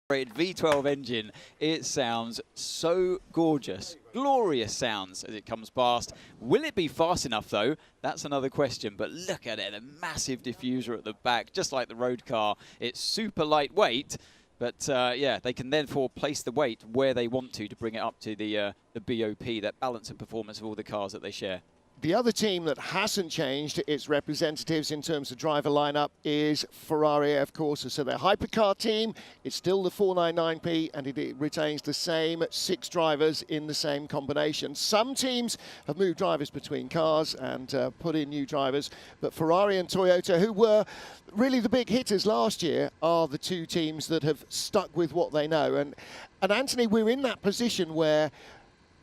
V12 engine. It sounds so gorgeous, glorious sounds as it comes past. Will it be fast enough though? That's another question, but look at it, a massive diffuser at the back, just like the road car. It's super lightweight, but yeah, they can therefore place the weight where they want to bring it up to the BOP, that balance and performance of all the cars that they share. The other team that hasn't changed its representatives in terms of driver lineup is Ferrari, of course. So their Hypercar team, it's still the 499P, and it retains the same 6 drivers in the same combination. Some teams have moved drivers between cars and put in new drivers, but Ferrari and Toyota, who were really the big hitters last year, are the 2 teams that have stuck with what they know. And Anthony, we're in that position where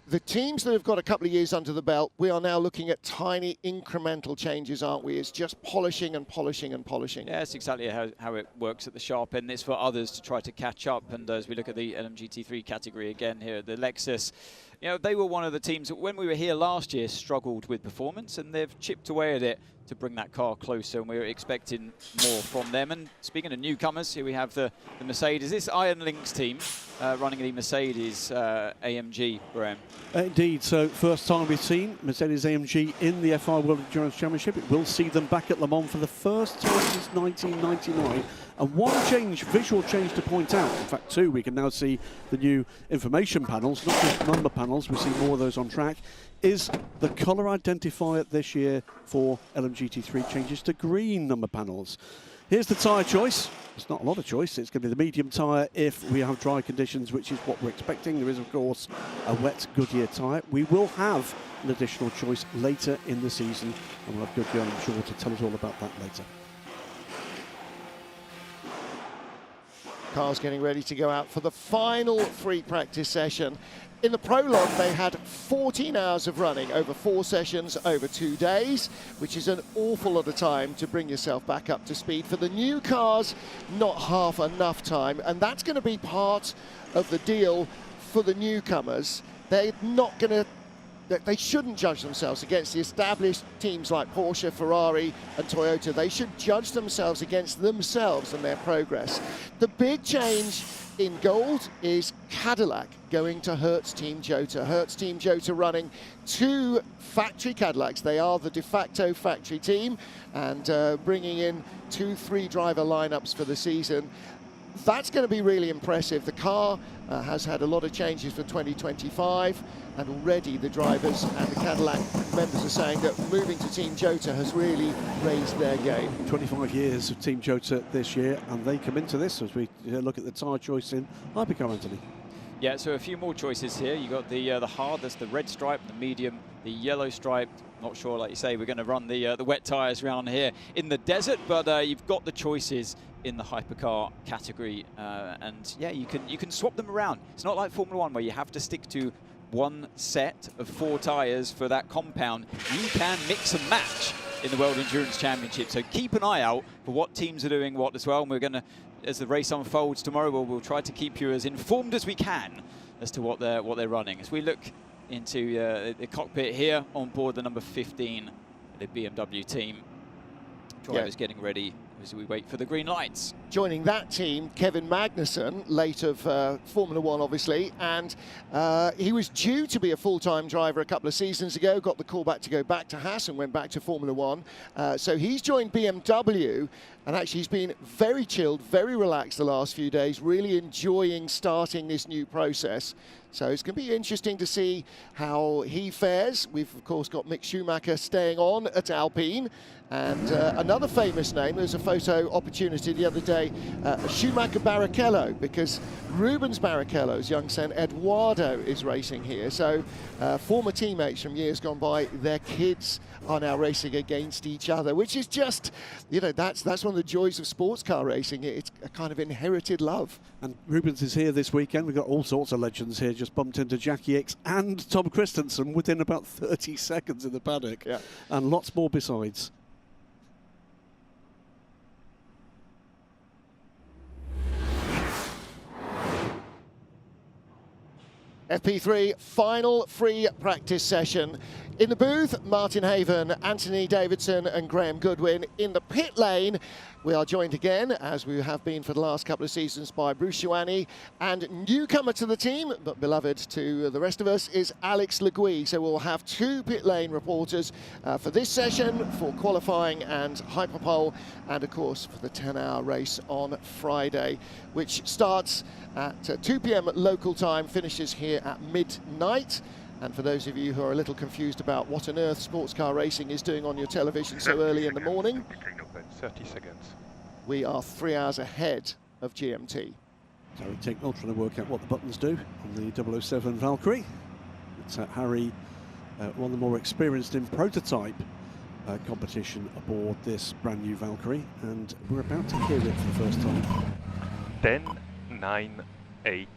the teams that have got a couple of years under the belt, we are now looking at tiny incremental changes, aren't we? It's just polishing and polishing and polishing. Yeah, that's exactly how it works at the sharp end. It's for others to try to catch up. And as we look at the LMGT3 category again here, the Lexus, you know, they were one of the teams that when we were here last year struggled with performance, and they've chipped away at it to bring that car closer, and we're expecting more from them. And speaking of newcomers, here we have the Mercedes. This Iron Lynx team running the Mercedes AMG, Graham. Indeed, so first time we've seen Mercedes AMG in the FIA World Endurance Championship. It will see them back at Le Mans for the first time since 1999. And one change, visual change to point out, in fact 2, we can now see the new information panels, not just number panels, we see more of those on track, is the colour identifier this year for LMGT3 changes to green number panels. Here's the tyre choice. It's not a lot of choice. It's going to be the medium tyre if we have dry conditions, which is what we're expecting. There is, of course, a wet Goodyear tyre. We will have an additional choice later in the season, and we'll have Goodyear, I'm sure, to tell us all about that later. Cars getting ready to go out for the final free practice session. In the prologue, they had 14 hours of running over 4 sessions over 2 days, which is an awful lot of time to bring yourself back up to speed. For the new cars, not half enough time, and that's going to be part of the deal for the newcomers. They're not going to they shouldn't judge themselves against the established teams like Porsche, Ferrari and Toyota. They should judge themselves against themselves and their progress. The big change in gold is Cadillac going to Hertz Team Jota. Hertz Team Jota running 2 factory Cadillacs. They are the de facto factory team, and bringing in 2 3-driver lineups for the season. That's going to be really impressive. The car has had a lot of changes for 2025, and already the drivers and the Cadillac members are saying that moving to Team Jota has really raised their game. 25 years of Team Jota this year, and they come into this as we look at the tyre choice in Hypercar, Anthony. Yeah, so a few more choices here. You got the hard, that's the red stripe, the medium, the yellow stripe. Not sure, like you say, we're going to run the wet tyres around here in the desert, but you've got the choices in the hypercar category, and yeah, you can swap them around. It's not like Formula 1 where you have to stick to one set of 4 tyres for that compound. You can mix and match in the World Endurance Championship, so keep an eye out for what teams are doing what as well, and we're going to, as the race unfolds tomorrow, we'll try to keep you as informed as we can as to what they're running. As we look into the cockpit here on board the number 15, the BMW team. Drivers getting ready as we wait for the green lights. Joining that team, Kevin Magnussen, late of Formula 1 obviously, and he was due to be a full-time driver a couple of seasons ago, got the call back to go back to Haas and went back to Formula 1. So he's joined BMW, and actually he's been very chilled, very relaxed the last few days, really enjoying starting this new process. So it's going to be interesting to see how he fares. We've, of course, got Mick Schumacher staying on at Alpine. And another famous name, there was a photo opportunity the other day, Schumacher Barrichello, because Rubens Barrichello's young son Eduardo is racing here. So former teammates from years gone by, their kids are now racing against each other, which is just, you know, that's one of the joys of sports car racing. It's a kind of inherited love. And Rubens is here this weekend. We've got all sorts of legends here. Just bumped into Jackie X and Tom Christensen within about 30 seconds in the paddock. Yeah. And lots more besides. FP3 final free practice session. In the booth, Martin Haven, Anthony Davidson and Graham Goodwin. In the pit lane, we are joined again, as we have been for the last couple of seasons, by Bruce Ioani, and newcomer to the team, but beloved to the rest of us, is Alex Le Gui. So we'll have two pit lane reporters for this session, for qualifying and hyperpole, and of course for the 10-hour race on Friday, which starts at 2 p.m. local time, finishes here at midnight. And for those of you who are a little confused about what on earth sports car racing is doing on your television so early in the morning, 30 seconds. We are 3 hours ahead of GMT. So we take trying to work out what the buttons do on the 007 Valkyrie. It's Harry, one of the more experienced in prototype competition aboard this brand new Valkyrie, and we're about to hear it for the first time. 10, 9, 8,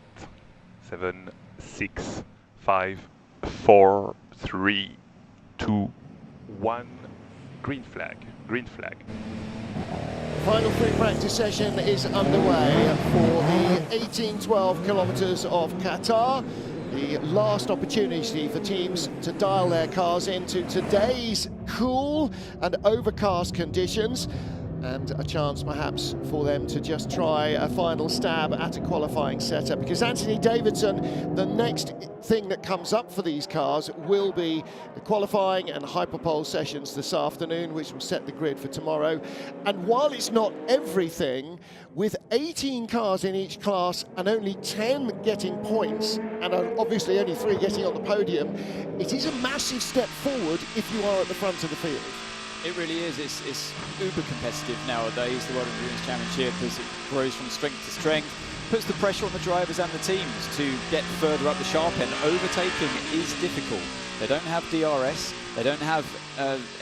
7, 6, 5, 4, 3, 2, 1. Green flag, green flag. Final free practice session is underway for the 18-12 kilometres of Qatar. The last opportunity for teams to dial their cars into today's cool and overcast conditions, and a chance perhaps for them to just try a final stab at a qualifying setup, because Anthony Davidson, the next thing that comes up for these cars will be the qualifying and hyperpole sessions this afternoon, which will set the grid for tomorrow. And while it's not everything, with 18 cars in each class and only 10 getting points, and obviously only 3 getting on the podium, it is a massive step forward if you are at the front of the field. It really is. It's uber competitive nowadays, the World Endurance Championship, as it grows from strength to strength, puts the pressure on the drivers and the teams to get further up the sharp end. Overtaking is difficult. They don't have DRS, they don't have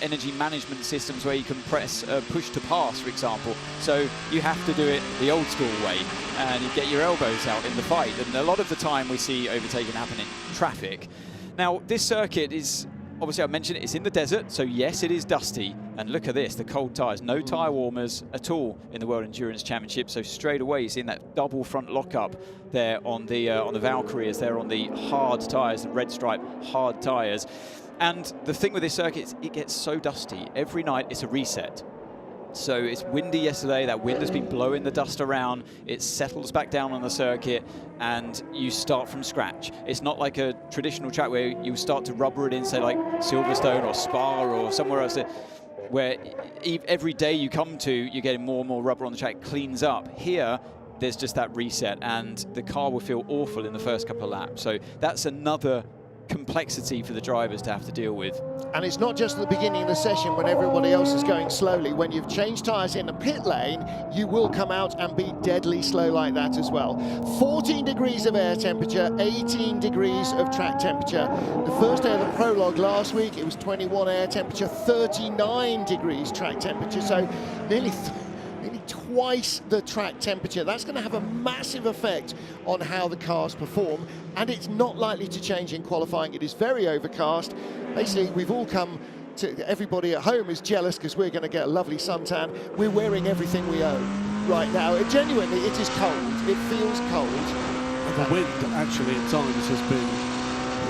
energy management systems where you can press push to pass, for example. So you have to do it the old school way, and you get your elbows out in the fight. And a lot of the time we see overtaking happen in traffic. Now, this circuit is, obviously I mentioned it's in the desert, so yes, it is dusty. And look at this, the cold tyres, no tyre warmers at all in the World Endurance Championship. So straight away, you're seeing that double front lockup there on the Valkyrie, as they're on the hard tyres, the red stripe hard tyres. And the thing with this circuit is it gets so dusty. Every night it's a reset. So it's windy yesterday, that wind has been blowing the dust around, it settles back down on the circuit, and you start from scratch. It's not like a traditional track where you start to rubber it in, say like Silverstone or Spa or somewhere else, where every day you come to, you're getting more and more rubber on the track, it cleans up. Here, there's just that reset, and the car will feel awful in the first couple of laps. So that's another complexity for the drivers to have to deal with. And it's not just at the beginning of the session when everybody else is going slowly. When you've changed tyres in the pit lane, you will come out and be deadly slow like that as well. 14 degrees of air temperature, 18 degrees of track temperature. The first day of the prologue last week, it was 21 air temperature, 39 degrees track temperature, so nearly twice the track temperature. That's going to have a massive effect on how the cars perform, and it's not likely to change in qualifying. It is very overcast. Basically, we've all come to, everybody at home is jealous because we're going to get a lovely suntan. We're wearing everything we own right now. Genuinely, it is cold. It feels cold. The wind actually at times has been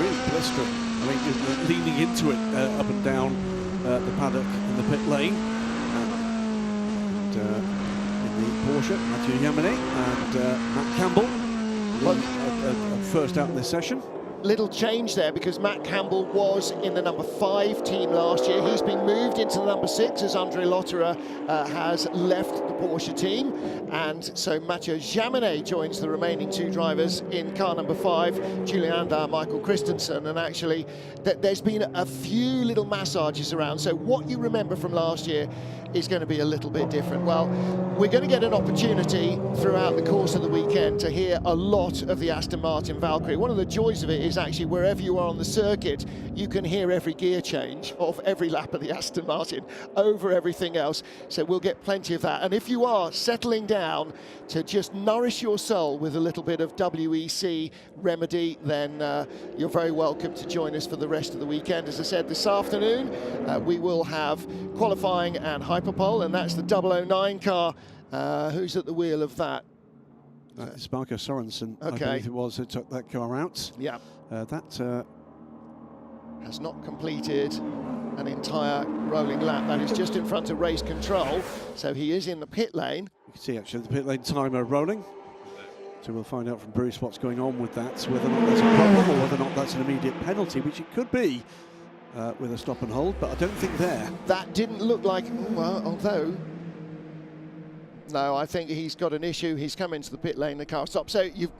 really blistering. I mean, leaning into it up and down the paddock in the pit lane. In the Porsche, Mathieu Yamane and Matt Campbell, first out in this session. Little change there, because Matt Campbell was in the number 5 team last year. He's been moved into the number 6 as Andre Lotterer has left the Porsche team. And so Mathieu Yamane joins the remaining 2 drivers in car number 5, Julian Andar, Michael Christensen. And actually, there's been a few little massages around. So what you remember from last year is going to be a little bit different. Well, we're going to get an opportunity throughout the course of the weekend to hear a lot of the Aston Martin Valkyrie. One of the joys of it is actually wherever you are on the circuit, you can hear every gear change of every lap of the Aston Martin over everything else. So we'll get plenty of that. And if you are settling down to just nourish your soul with a little bit of WEC remedy, then you're very welcome to join us for the rest of the weekend. As I said, this afternoon we will have qualifying and hyperpole, and that's the 009 car. Who's at the wheel of that? Sparko Sorensen, okay. I believe it was, who took that car out. Yeah. has not completed an entire rolling lap. That is just in front of race control, so he is in the pit lane. You can see actually the pit lane timer rolling. So we'll find out from Bruce what's going on with that, whether or not that's a problem or whether or not that's an immediate penalty, which it could be with a stop and hold, but I don't think there. That didn't look like, well, although, no, I think he's got an issue. He's come into the pit lane, the car stopped. So you've,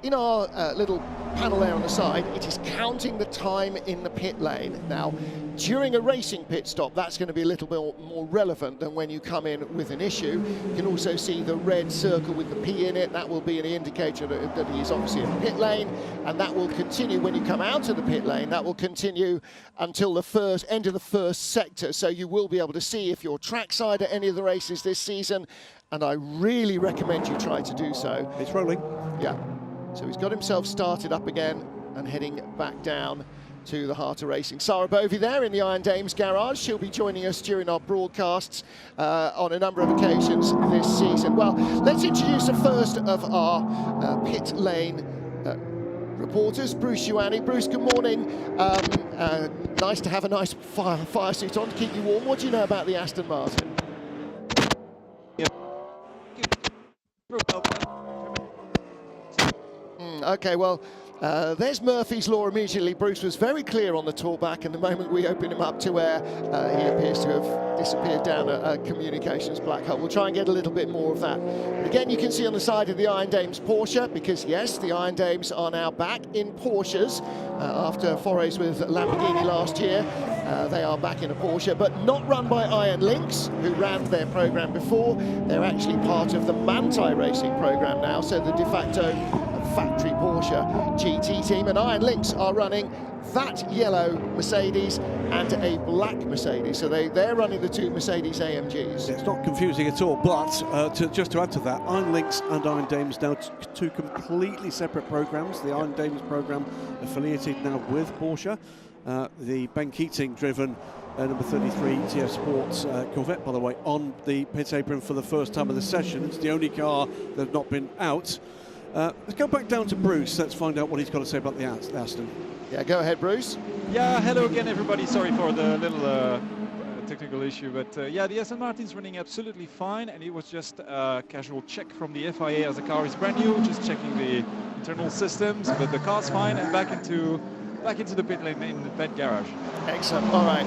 in our little panel there on the side, it is counting the time in the pit lane. Now, during a racing pit stop, that's going to be a little bit more relevant than when you come in with an issue. You can also see the red circle with the P in it. That will be an indicator that he is obviously in the pit lane, and that will continue when you come out of the pit lane. That will continue until the end of the first sector. So you will be able to see if you're trackside at any of the races this season, and I really recommend you try to do so. It's rolling. Yeah. So he's got himself started up again and heading back down to the heart of racing. Sarah Bovey there in the Iron Dames garage. She'll be joining us during our broadcasts on a number of occasions this season. Well, let's introduce the first of our pit lane reporters, Bruce Ioanni. Bruce, good morning. Nice to have a nice fire suit on to keep you warm. What do you know about the Aston Martin? Okay, well, there's Murphy's Law immediately. Bruce was very clear on the talkback, and the moment we open him up to air, he appears to have disappeared down a communications black hole. We'll try and get a little bit more of that. But again, you can see on the side of the Iron Dames Porsche, because yes, the Iron Dames are now back in Porsches after forays with Lamborghini last year. They are back in a Porsche, but not run by Iron Lynx, who ran their program before. They're actually part of the Manthey Racing program now, so the de facto factory Porsche GT team. And Iron Lynx are running that yellow Mercedes and a black Mercedes, so they're running the two Mercedes AMGs. It's not confusing at all, but just to add to that, Iron Lynx and Iron Dames now two completely separate programs. The Iron Dames program affiliated now with Porsche. The Ben Keating driven number 33 TF Sports Corvette, by the way, on the pit apron for the first time of the session. It's the only car that has not been out. Let's go back down to Bruce. Let's find out what he's got to say about the Aston. Yeah, go ahead, Bruce. Yeah, hello again, everybody. Sorry for the little technical issue, but yeah, the Aston Martin's running absolutely fine, and it was just a casual check from the FIA as the car is brand new, just checking the internal systems, but the car's fine, and back into the pit lane in the pit garage. Excellent. All right.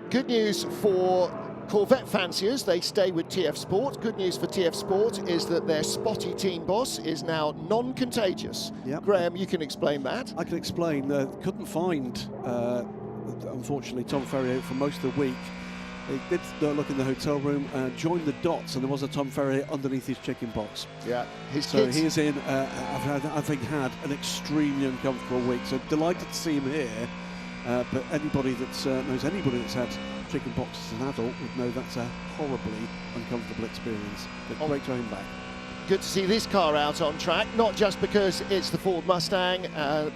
Good news for Corvette fanciers, they stay with TF Sport. Good news for TF Sport is that their spotty team boss is now non-contagious. Yep. Graham, you can explain that. I can explain. Couldn't find, unfortunately, Tom Ferrier for most of the week. They did look in the hotel room, joined the dots, and there was a Tom Ferrier underneath his chicken box. Yeah, so he's in, I think, had an extremely uncomfortable week. So delighted to see him here. But anybody that knows anybody that's had chicken pox as an adult would know that's a horribly uncomfortable experience. But great to have him back. Good to see this car out on track, not just because it's the Ford Mustang,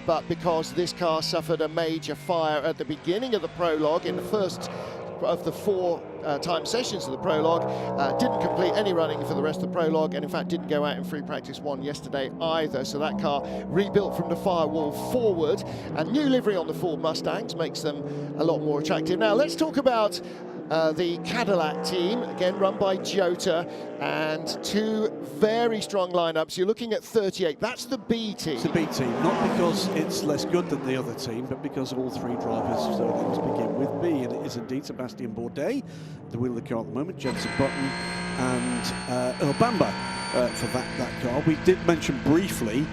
but because this car suffered a major fire at the beginning of the prologue in the first of the four time sessions of the prologue. Didn't complete any running for the rest of the prologue, and in fact didn't go out in free practice one yesterday either. So that car rebuilt from the firewall forward, and new livery on the Ford Mustangs makes them a lot more attractive. Now let's talk about the Cadillac team, again run by Jota, and two very strong lineups. You're looking at 38. That's the B team. It's the B team, not because it's less good than the other team, but because all three drivers begin with B, and it is indeed Sebastian Bourdais, the wheel of the car at the moment, Jenson Button and Earl Bamber for that car. We did mention briefly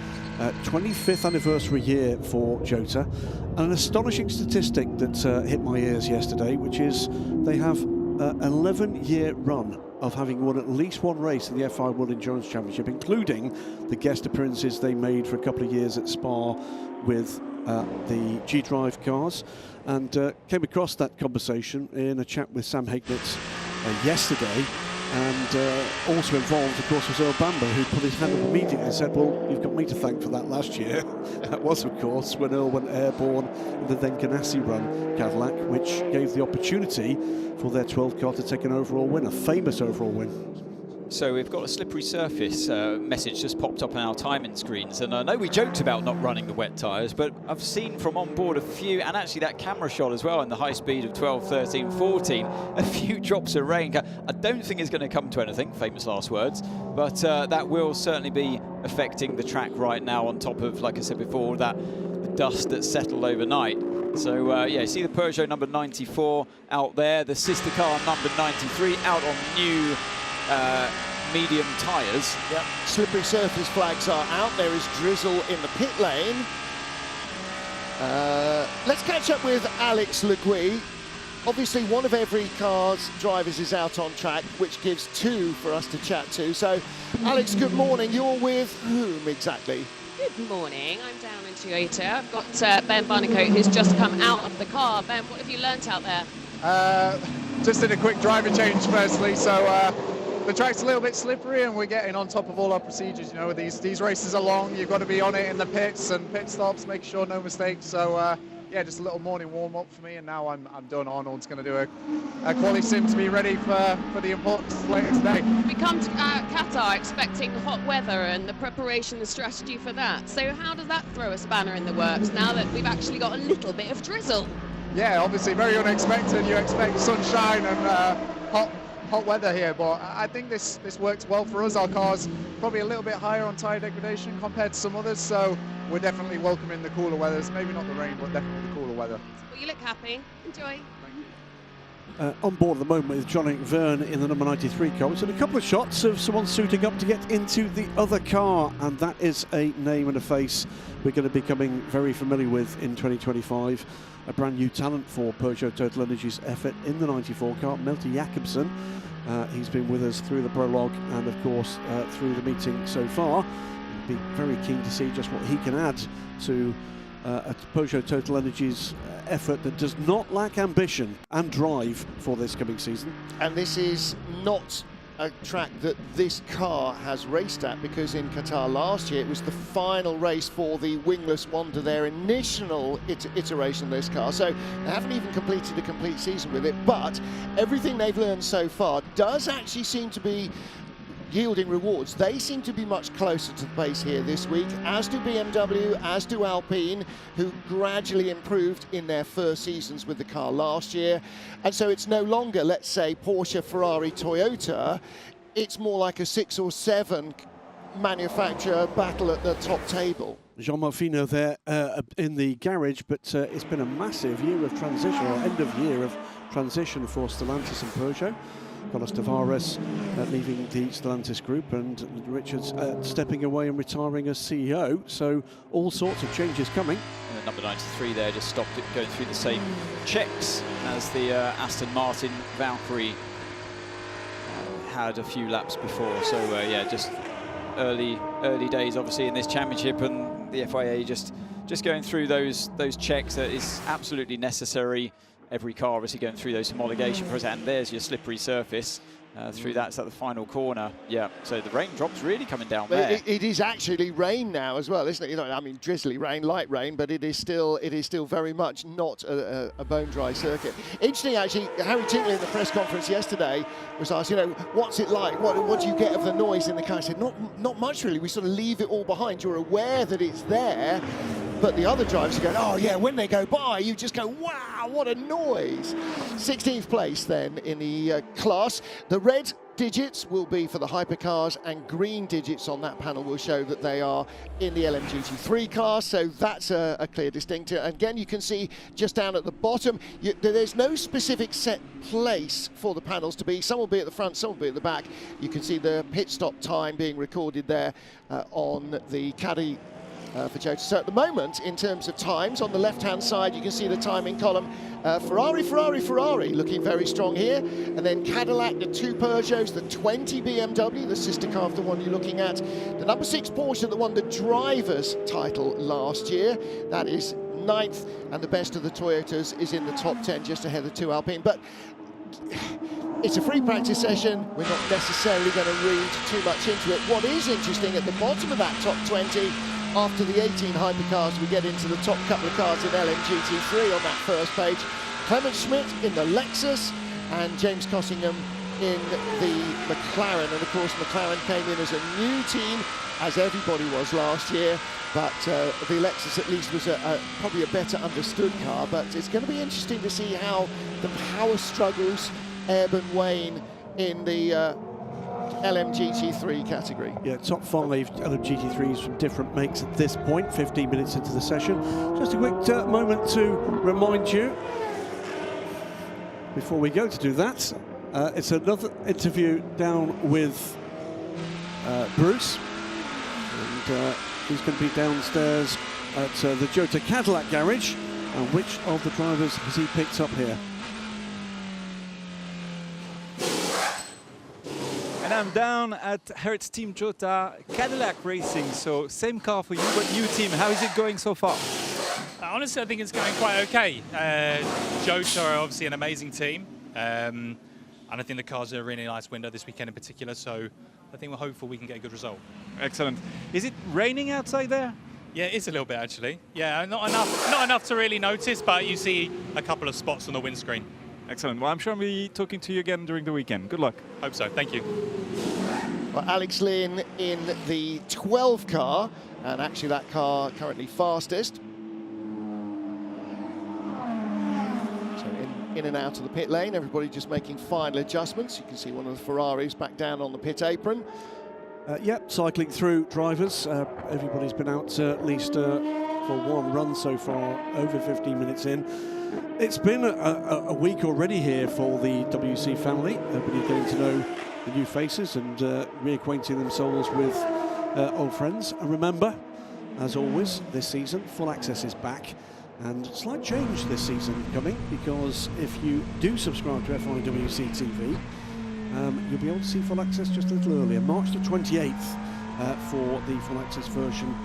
25th anniversary year for Jota, and an astonishing statistic that hit my ears yesterday, which is they have an 11-year run of having won at least one race in the FIA World Endurance Championship, including the guest appearances they made for a couple of years at Spa with the G-Drive cars, and came across that conversation in a chat with Sam Hignett yesterday. And also involved, of course, was Earl Bamber, who put his hand up immediately and said, well, you've got me to thank for that last year. That was, of course, when Earl went airborne in the then Ganassi-run Cadillac, which gave the opportunity for their 12 car to take an overall win, a famous overall win. So we've got a slippery surface message just popped up on our timing screens, and I know we joked about not running the wet tyres, but I've seen from on board a few, and actually that camera shot as well in the high speed of 12, 13, 14, a few drops of rain. I don't think it's going to come to anything, famous last words, but that will certainly be affecting the track right now, on top of, like I said before, that dust that's settled overnight. So yeah, see the Peugeot number 94 out there, the sister car number 93 out on new medium tyres. Yep. Slippery surface flags are out. There is drizzle in the pit lane. Let's catch up with Alex Le Gui. Obviously, one of every car's drivers is out on track, which gives two for us to chat to. So, Alex, good morning. You're with whom exactly? Good morning. I'm down in Toyota. I've got Ben Barnicoat, who's just come out of the car. Ben, what have you learnt out there? Just did a quick driver change firstly, so the track's a little bit slippery and we're getting on top of all our procedures. You know, these races are long, you've got to be on it in the pits and pit stops, make sure no mistakes. So yeah, just a little morning warm up for me, and now I'm done. Arnold's going to do a quali sim to be ready for the importance later today. We come to Qatar expecting hot weather and the preparation and strategy for that. So how does that throw a spanner in the works now that we've actually got a little bit of drizzle? Yeah, obviously very unexpected. You expect sunshine and hot weather here, but I think this works well for us. Our car's probably a little bit higher on tyre degradation compared to some others, so we're definitely welcoming the cooler weathers. Maybe not the rain, but definitely the cooler weather. Well, you look happy. Enjoy. On board at the moment is John Verne in the number 93 car. We've seen a couple of shots of someone suiting up to get into the other car, and that is a name and a face we're going to be becoming very familiar with in 2025. A brand new talent for Peugeot Total Energies effort in the 94 car, Malte Jacobsen. He's been with us through the prologue and, of course, through the meeting so far. We'll be very keen to see just what he can add to a Peugeot Total Energies effort that does not lack ambition and drive for this coming season. And this is not a track that this car has raced at, because in Qatar last year it was the final race for the wingless Wonder, their initial iteration of this car. So they haven't even completed a complete season with it, but everything they've learned so far does actually seem to be yielding rewards. They seem to be much closer to the pace here this week, as do BMW, as do Alpine, who gradually improved in their first seasons with the car last year. And so it's no longer, let's say, Porsche, Ferrari, Toyota. It's more like a 6 or 7 manufacturer battle at the top table. Jean Malfino there in the garage, but it's been a massive year of transition, or end of year of transition for Stellantis and Peugeot. Carlos Tavares leaving the Stellantis group, and Richards stepping away and retiring as CEO. So all sorts of changes coming. And the number 93 there just stopped it going through the same checks as the Aston Martin Valkyrie had a few laps before. So yeah, just early days obviously in this championship, and the FIA just going through those checks that is absolutely necessary. Every car obviously going through those homologation process, and there's your slippery surface through that's at the final corner. Yeah, so the raindrops really coming down there. It is actually rain now as well, isn't it? You know, I mean, drizzly rain, light rain, but it is still very much not a bone dry circuit. Interesting, actually, Harry Tingley in the press conference yesterday was asked, you know, what's it like? What do you get of the noise in the car? He said, not much really. We sort of leave it all behind. You're aware that it's there. But the other drivers are going, oh yeah, when they go by, you just go, wow, what a noise. 16th place then in the class. The red digits will be for the hypercars, and green digits on that panel will show that they are in the LMGT3 class, so that's a clear distinction. And again, you can see just down at the bottom, there's no specific set place for the panels to be. Some will be at the front, some will be at the back. You can see the pit stop time being recorded there on the caddy for Jota. So at the moment, in terms of times, on the left-hand side, you can see the timing column. Ferrari looking very strong here. And then Cadillac, the 2 Peugeots, the 20 BMW, the sister car of the one you're looking at. The number 6 Porsche that won the driver's title last year. That is 9th, and the best of the Toyotas is in the top 10, just ahead of the 2 Alpine. But it's a free practice session. We're not necessarily going to read too much into it. What is interesting, at the bottom of that top 20, after the 18 hypercars, we get into the top couple of cars in LMGT3 on that first page. Clement Schmidt in the Lexus, and James Cossingham in the McLaren, and of course McLaren came in as a new team, as everybody was last year, but the Lexus at least was probably a better understood car. But it's going to be interesting to see how the power struggles ebb and wane in the LMGT3 category. Yeah, top 5 LMGT3s from different makes at this point, 15 minutes into the session. Just a quick moment to remind you, before we go to do that, it's another interview down with Bruce, and he's going to be downstairs at the Jota Cadillac garage. And which of the drivers has he picked up here? And I'm down at Hertz Team Jota Cadillac Racing, so same car for you, but new team. How is it going so far? Honestly, I think it's going quite okay. Jota are obviously an amazing team, and I think the car's a really nice window this weekend in particular, so I think we're hopeful we can get a good result. Excellent. Is it raining outside there? Yeah, it is a little bit actually. Yeah, not enough to really notice, but you see a couple of spots on the windscreen. Excellent. Well, I'm sure I'll be talking to you again during the weekend. Good luck. Hope so. Thank you. Well, Alex Lynn in the 12 car, and actually that car currently fastest. So in and out of the pit lane, everybody just making final adjustments. You can see one of the Ferraris back down on the pit apron. Yep, cycling through drivers. Everybody's been out at least for one run so far, over 15 minutes in. It's been a week already here for the WC family. Everybody getting to know the new faces and reacquainting themselves with old friends. And remember, as always, this season, full access is back. And slight change this season coming, because if you do subscribe to FIWC TV, you'll be able to see full access just a little earlier, March the 28th for the full access version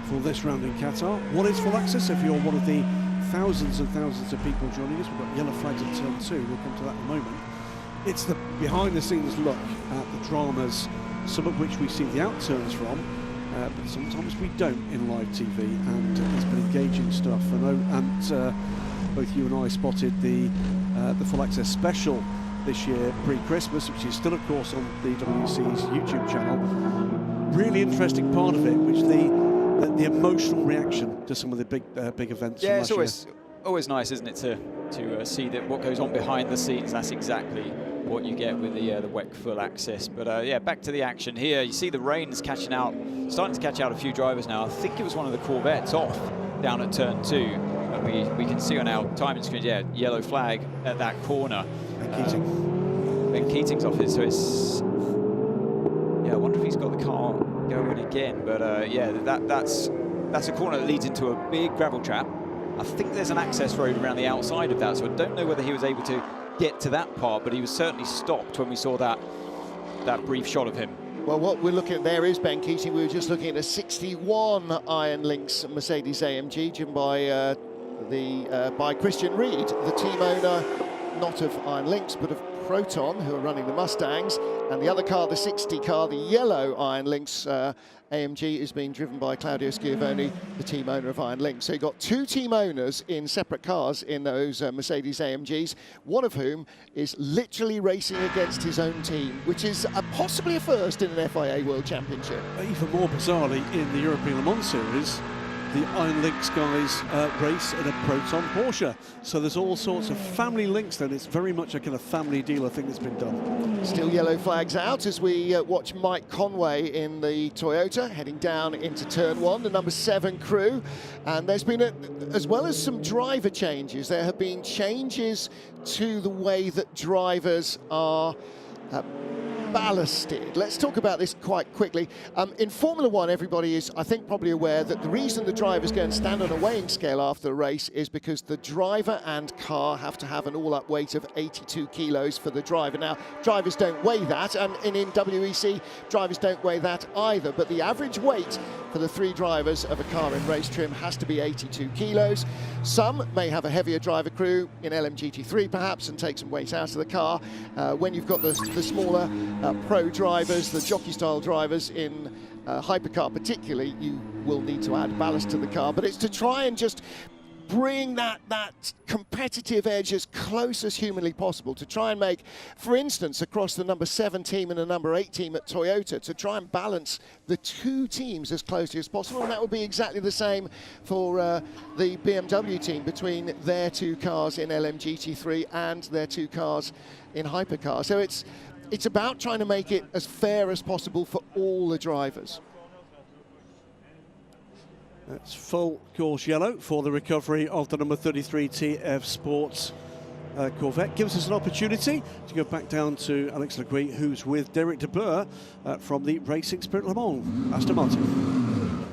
for this round in Qatar. What is full access? If you're one of the thousands and thousands of people joining us, we've got yellow flags at turn 2, we'll come to that in a moment. It's the behind the scenes look at the dramas, some of which we see the outturns from, but sometimes we don't in live TV, and it's been engaging stuff. And both you and I spotted the full access special this year pre-Christmas, which is still of course on the WC's YouTube channel. Really interesting part of it, which the emotional reaction to some of the big events. Yeah, it's always nice, isn't it, to see that what goes on behind the scenes. That's exactly what you get with the WEC full access. But yeah, back to the action here. You see the rain's starting to catch out a few drivers now. I think it was one of the Corvettes off down at turn 2. And we can see on our timing screen, yeah, yellow flag at that corner. Ben Keating's off it, so it's, yeah, I wonder if he's got the car going again. But yeah, that's a corner that leads into a big gravel trap. I think there's an access road around the outside of that, so I don't know whether he was able to get to that part, but he was certainly stopped when we saw that brief shot of him. Well, what we're looking at there is Ben Keating. We were just looking at a 61 Iron Lynx Mercedes AMG, driven by Christian Reed, the team owner, not of Iron Lynx, but of Proton, who are running the Mustangs. And the other car, the 60 car, the yellow Iron Lynx AMG, is being driven by Claudio Schiavone, the team owner of Iron Lynx. So you've got two team owners in separate cars in those Mercedes AMGs, one of whom is literally racing against his own team, which is possibly a first in an FIA World Championship. Even more bizarrely, in the European Le Mans Series, the Iron Lynx guys race in a Proton Porsche. So there's all sorts of family links then. It's very much a kind of family deal, I think, that's been done. Still yellow flags out as we watch Mike Conway in the Toyota heading down into turn 1, the number 7 crew. And there's been, as well as some driver changes, there have been changes to the way that drivers are ballasted. Let's talk about this quite quickly. In Formula One, everybody is, I think, probably aware that the reason the drivers go and stand on a weighing scale after the race is because the driver and car have to have an all-up weight of 82 kilos for the driver. Now, drivers don't weigh that, and in WEC, drivers don't weigh that either, but the average weight for the 3 drivers of a car in race trim has to be 82 kilos. Some may have a heavier driver crew in LMGT3 perhaps and take some weight out of the car. When you've got the smaller pro drivers, the jockey style drivers in Hypercar particularly, you will need to add ballast to the car, but it's to try and just bring that competitive edge as close as humanly possible, to try and make, for instance, across the number 7 team and the number 8 team at Toyota, to try and balance the 2 teams as closely as possible. And that would be exactly the same for the BMW team between their 2 cars in LMGT3 and their 2 cars in Hypercar. So it's about trying to make it as fair as possible for all the drivers. That's full course yellow for the recovery of the number 33 TF Sports Corvette. Gives us an opportunity to go back down to Alex Legui, who's with Derek De Boer from the Racing Spirit Le Mans, Aston Martin.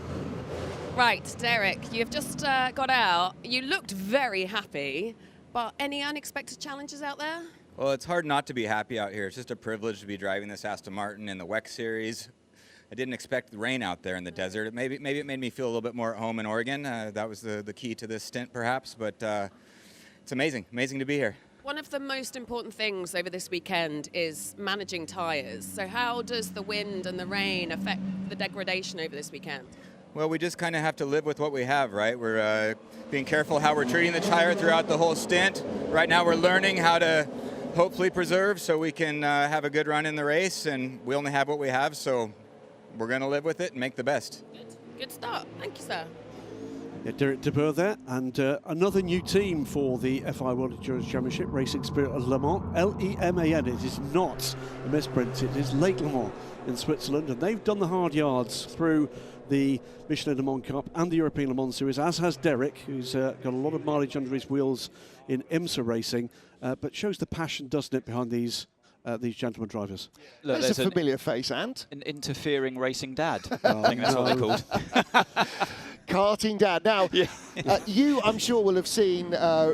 Right, Derek, you've just got out. You looked very happy, but any unexpected challenges out there? Well, it's hard not to be happy out here. It's just a privilege to be driving this Aston Martin in the WEC series. I didn't expect the rain out there in the desert. Maybe it made me feel a little bit more at home in Oregon. That was the key to this stint, perhaps. But it's amazing to be here. One of the most important things over this weekend is managing tyres. So how does the wind and the rain affect the degradation over this weekend? Well, we just kind of have to live with what we have, right? We're being careful how we're treating the tire throughout the whole stint. Right now we're learning how to hopefully preserve so we can have a good run in the race, and we only have what we have, so we're going to live with it and make the best. Good start. Thank you, sir. Yeah, Derek De Boer there, and another new team for the FIA World Endurance Championship, Racing Spirit of Le Mans, L-E-M-A-N. It is not a misprint, it is Lake Le Mans in Switzerland, and they've done the hard yards through the Michelin Le Mans Cup and the European Le Mans Series, as has Derek, who's got a lot of mileage under his wheels in IMSA racing, but shows the passion, doesn't it, behind these gentlemen drivers. Look, there's a familiar face, Ant. An interfering racing dad. I think that's what they're called. Karting dad. Now, you, I'm sure, will have seen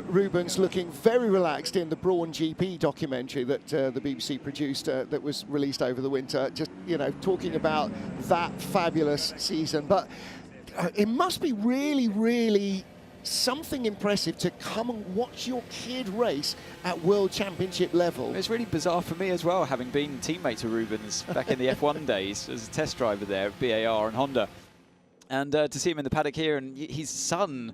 Rubens looking very relaxed in the Brawn GP documentary that the BBC produced that was released over the winter, just, you know, talking about that fabulous season. But it must be really, really something impressive to come and watch your kid race at World Championship level. It's really bizarre for me as well, having been teammate to Rubens back in the F1 days as a test driver there at BAR and Honda. And to see him in the paddock here, and his son,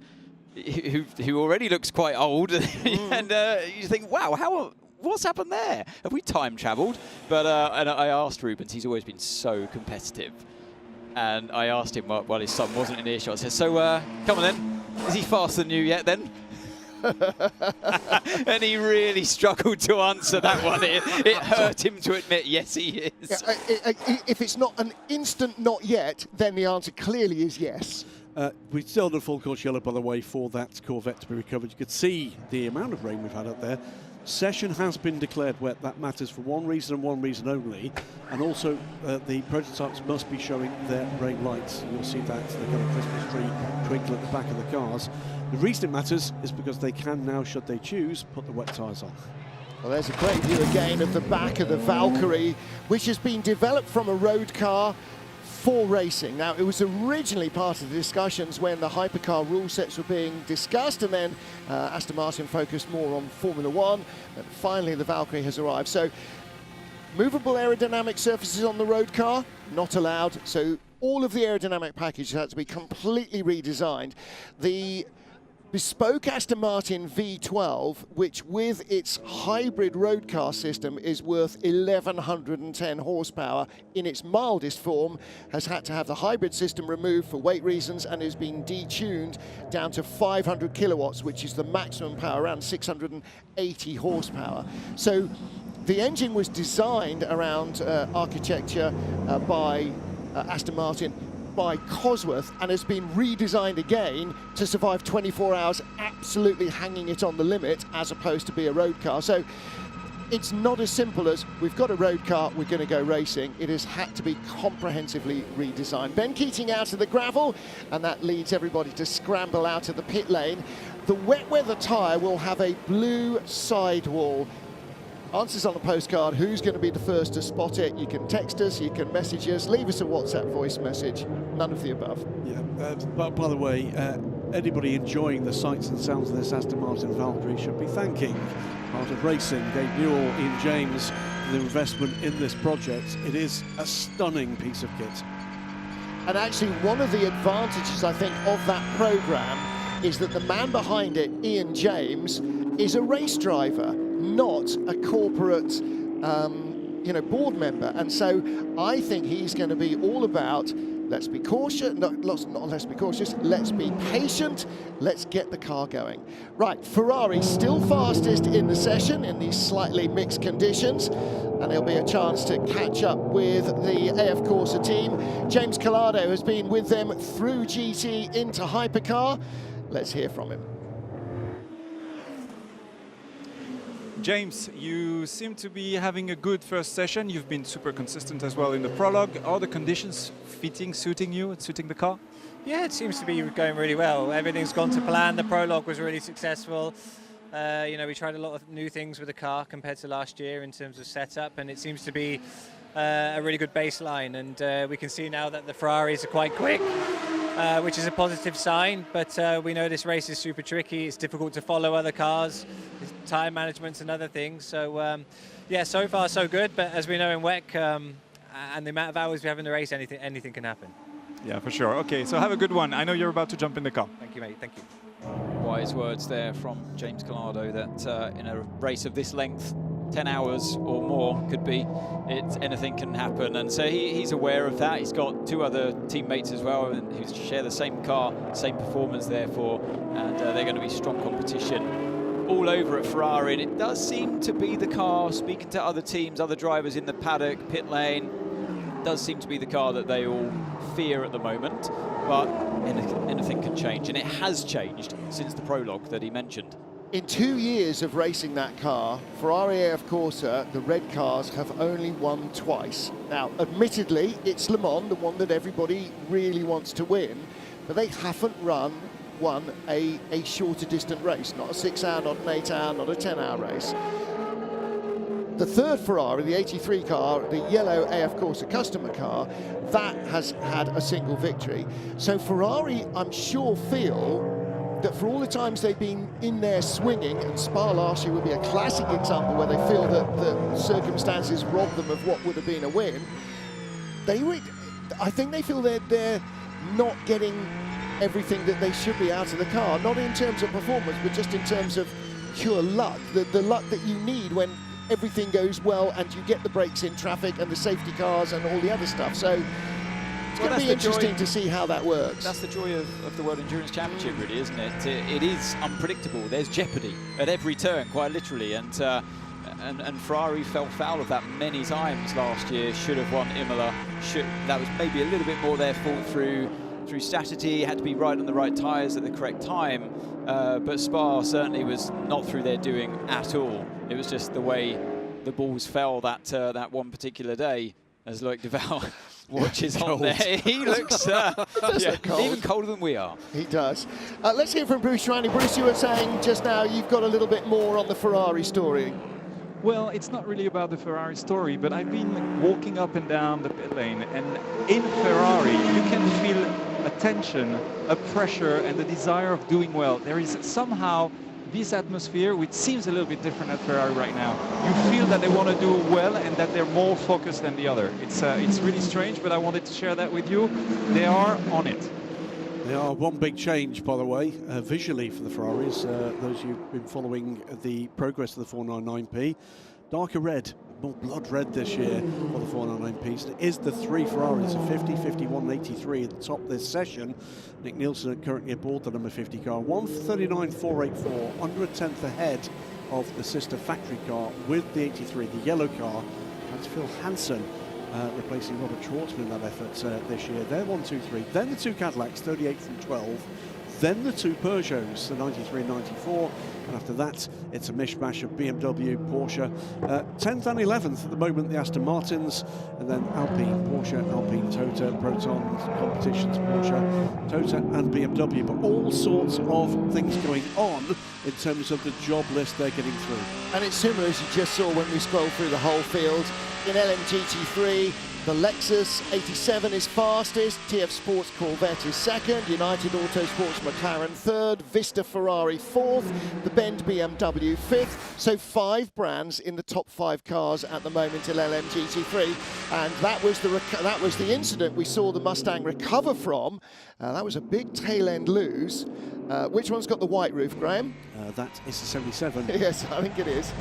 who already looks quite old, and you think, wow, what's happened there? Have we time travelled? But and I asked Rubens, he's always been so competitive. And I asked him while his son wasn't in earshot, I said, so come on then. Is he faster than you yet then? And he really struggled to answer that one. It hurt him to admit, yes, he is. If it's not an instant not yet, then the answer clearly is yes. We still had a full course yellow, by the way, for that Corvette to be recovered. You could see the amount of rain we've had up there. Session has been declared wet. That matters for one reason and one reason only. And also, the prototypes must be showing their rain lights. You'll see that, the kind of Christmas tree twinkle at the back of the cars. The reason it matters is because they can now, should they choose, put the wet tyres on. Well, there's a great view again of the back of the Valkyrie, which has been developed from a road car for racing. Now, it was originally part of the discussions when the Hypercar rule sets were being discussed, and then Aston Martin focused more on Formula One, and finally the Valkyrie has arrived. So, movable aerodynamic surfaces on the road car, not allowed, so all of the aerodynamic package had to be completely redesigned. The bespoke Aston Martin V12, which with its hybrid road car system is worth 1,110 horsepower in its mildest form, has had to have the hybrid system removed for weight reasons and has been detuned down to 500 kilowatts, which is the maximum power, around 680 horsepower. So the engine was designed around architecture by Aston Martin by Cosworth and has been redesigned again to survive 24 hours, absolutely hanging it on the limit as opposed to be a road car. So it's not as simple as we've got a road car, we're going to go racing. It has had to be comprehensively redesigned. Ben Keating out of the gravel, and that leads everybody to scramble out of the pit lane. The wet weather tyre will have a blue sidewall. Answers on the postcard, who's going to be the first to spot it? You can text us, you can message us, leave us a WhatsApp voice message, none of the above. Yeah, but by the way, anybody enjoying the sights and sounds of this Aston Martin Valkyrie should be thanking Art of Racing, Dave Newell, Ian James, for the investment in this project. It is a stunning piece of kit. And actually one of the advantages, I think, of that programme is that the man behind it, Ian James, is a race driver, not a corporate board member. And so I think he's going to be all about, let's be cautious, let's be cautious, let's be patient, let's get the car going. Right, Ferrari still fastest in the session in these slightly mixed conditions, and there'll be a chance to catch up with the AF Corsa team. James Collado has been with them through GT into Hypercar. Let's hear from him. James, you seem to be having a good first session. You've been super consistent as well in the prologue. Are the conditions suiting you, suiting the car? Yeah, it seems to be going really well. Everything's gone to plan. The prologue was really successful. We tried a lot of new things with the car compared to last year in terms of setup, and it seems to be a really good baseline. And we can see now that the Ferraris are quite quick, which is a positive sign. But we know this race is super tricky. It's difficult to follow other cars. Tyre management's another thing. So yeah, so far so good. But as we know in WEC, and the amount of hours we have in the race, anything can happen. Yeah, for sure. Okay, so have a good one. I know you're about to jump in the car. Thank you, mate. Thank you. Wise words there from James Collado that in a race of this length, 10 hours or more could be, anything can happen. And so he's aware of that. He's got two other teammates as well who share the same car, same performance therefore, and they're going to be strong competition all over at Ferrari. And it does seem to be the car, speaking to other teams, other drivers in the paddock, pit lane, does seem to be the car that they all fear at the moment, but anything can change, and it has changed since the prologue that he mentioned. In 2 years of racing that car, Ferrari AF Corsa, the red cars, have only won twice. Now, admittedly, it's Le Mans, the one that everybody really wants to win, but they haven't won a shorter distant race, not a 6 hour, not an 8 hour, not a 10 hour race. The third Ferrari, the 83 car, the yellow AF Corsa customer car, that has had a single victory. So Ferrari, I'm sure, feel that for all the times they've been in there swinging, and Spa last year would be a classic example where they feel that the circumstances robbed them of what would have been a win, I think they feel they're not getting everything that they should be out of the car, not in terms of performance, but just in terms of pure luck, the luck that you need when everything goes well and you get the brakes in traffic and the safety cars and all the other stuff. So it's going to be interesting to see how that works. That's the joy of the World Endurance Championship, really, isn't it? It is unpredictable. There's jeopardy at every turn, quite literally, and Ferrari fell foul of that many times last year. Should have won Imola. That was maybe a little bit more their fault through strategy. Had to be right on the right tyres at the correct time. But Spa certainly was not through their doing at all. It was just the way the balls fell that one particular day. As Loic Duval watches on there, he looks even colder than we are. He does. Let's hear from Bruce Schreiner. Bruce, you were saying just now you've got a little bit more on the Ferrari story. Well, it's not really about the Ferrari story, but I've been walking up and down the pit lane, and in Ferrari you can feel a tension, a pressure, and the desire of doing well. There is somehow this atmosphere, which seems a little bit different at Ferrari right now. You feel that they want to do well and that they're more focused than the other. It's really strange, but I wanted to share that with you. They are on it. They are. One big change, by the way, visually for the Ferraris. Those who've been following the progress of the 499P, darker red, more blood red this year for the 499Ps. It is the three Ferraris, a 50, 51, and 83 at the top this session. Nick Nielsen currently aboard the number 50 car, 1:39.484, under a tenth ahead of the sister factory car with the 83, the yellow car. That's Phil Hansen replacing Robert Schwartzman in that effort this year. They're 1, 2, 3. Then the two Cadillacs, 38 from 12. Then the two Peugeots, the 93 and 94, and after that it's a mishmash of BMW, Porsche, 10th and 11th at the moment the Aston Martins, and then Alpine, Porsche, Alpine, Tota, Proton, competitions, Porsche, Tota and BMW, but all sorts of things going on in terms of the job list they're getting through. And it's similar as you just saw when we scroll through the whole field. In LMGT3, The Lexus 87 is fastest, TF Sports Corvette is second, United Autosports McLaren third, Vista Ferrari fourth, the Bend BMW fifth. So 5 brands in the top 5 cars at the moment in LMGT3, and that was the incident we saw the Mustang recover from. That was a big tail end lose. Which one's got the white roof, Graham? That is the 77. Yes, I think it is.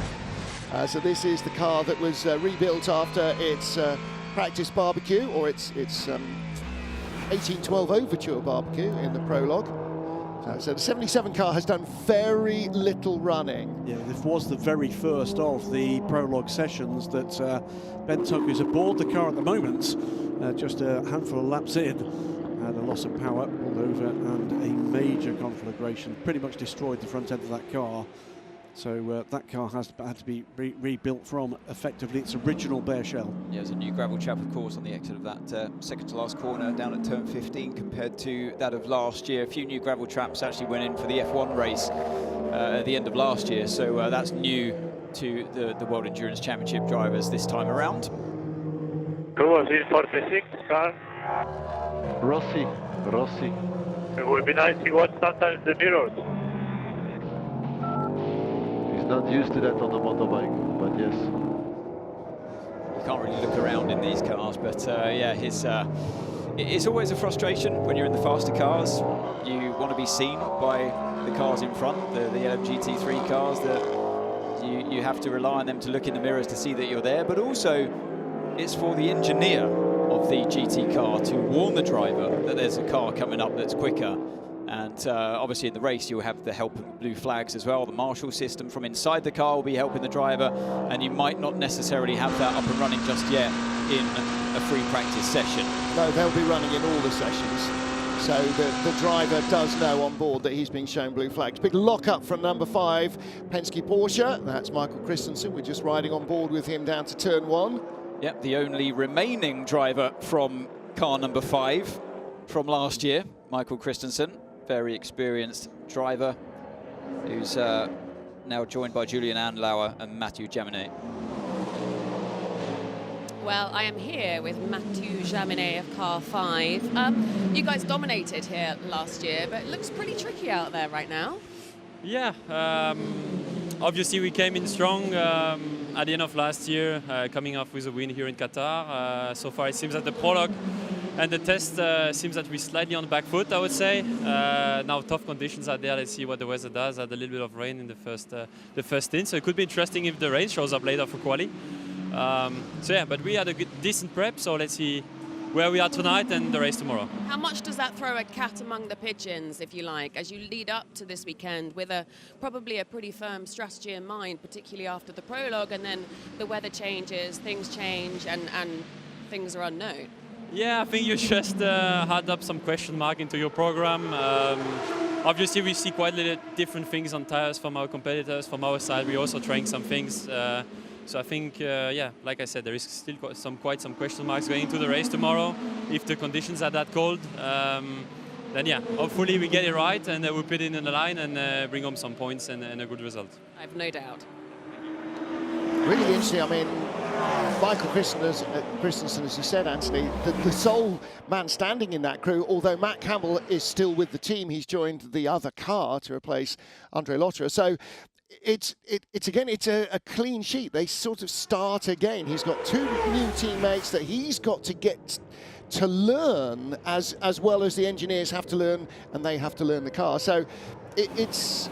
So this is the car that was rebuilt after its practice barbecue, or its 1812 Overture barbecue in the prologue. So the 77 car has done very little running. Yeah, this was the very first of the prologue sessions that Ben Tucker is aboard the car at the moment. Just a handful of laps in, had a loss of power, pulled over, and a major conflagration. Pretty much destroyed the front end of that car. So that car has had to be rebuilt from effectively its original bare shell. Yeah, there's a new gravel trap, of course, on the exit of that second to last corner down at turn 15 compared to that of last year. A few new gravel traps actually went in for the F1 race at the end of last year, so that's new to the World Endurance Championship drivers this time around. Who was in 46 car? Rossi. It would be nice to watch sometimes the mirrors. Not used to that on a motorbike, but yes. You can't really look around in these cars, but yeah, it's always a frustration when you're in the faster cars. You want to be seen by the cars in front, the LMGT3 cars, that you have to rely on them to look in the mirrors to see that you're there, but also it's for the engineer of the GT car to warn the driver that there's a car coming up that's quicker. And obviously in the race you'll have the help of the blue flags as well. The marshal system from inside the car will be helping the driver, and you might not necessarily have that up and running just yet in a free practice session. No, they'll be running in all the sessions. So the driver does know on board that he's being shown blue flags. Big lock-up from number 5, Penske Porsche. That's Michael Christensen. We're just riding on board with him down to turn 1. Yep, the only remaining driver from car number 5 from last year, Michael Christensen. Very experienced driver who's now joined by Julian Andlauer and Mathieu Jaminet. Well, I am here with Mathieu Jaminet of car 5. You guys dominated here last year, but it looks pretty tricky out there right now. Yeah, obviously we came in strong at the end of last year, coming off with a win here in Qatar. So far it seems that the prologue and the test seems that we're slightly on the back foot, I would say. Now tough conditions out there. Let's see what the weather does. Had a little bit of rain in the first stint, so it could be interesting if the rain shows up later for quali. So yeah, but we had a decent prep, so let's see where we are tonight and the race tomorrow. How much does that throw a cat among the pigeons, if you like, as you lead up to this weekend with probably a pretty firm strategy in mind, particularly after the prologue, and then the weather changes, things change, and things are unknown? Yeah, I think you just had up some question mark into your program. Obviously, we see quite a little different things on tires from our competitors. From our side, we're also trying some things. So I think, yeah, like I said, there is still quite some question marks going into the race tomorrow. If the conditions are that cold, then yeah, hopefully we get it right and we put it in the line and bring home some points and a good result. I have no doubt. Really interesting. I mean, Michael Christensen, as you said, Anthony, the sole man standing in that crew, although Matt Campbell is still with the team. He's joined the other car to replace Andre Lotterer. So it's a clean sheet. They sort of start again. He's got 2 new teammates that he's got to get to learn as well as the engineers have to learn, and they have to learn the car. So it's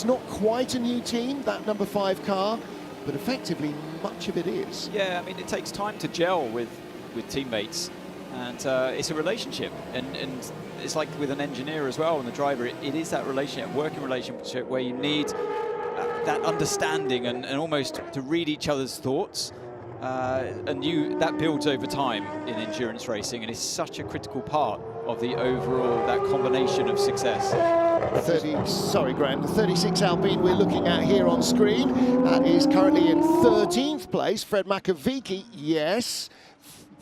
not quite a new team, that number 5 car, but effectively much of it is. Yeah, I mean, it takes time to gel with teammates, and it's a relationship, and it's like with an engineer as well and the driver, it is that relationship, working relationship, where you need that understanding and almost to read each other's thoughts, and that builds over time in endurance racing, and it's such a critical part of the overall, that combination of success. Graham, the 36 Alpine we're looking at here on screen, that is currently in 13th place. Fred Makoviecki, yes,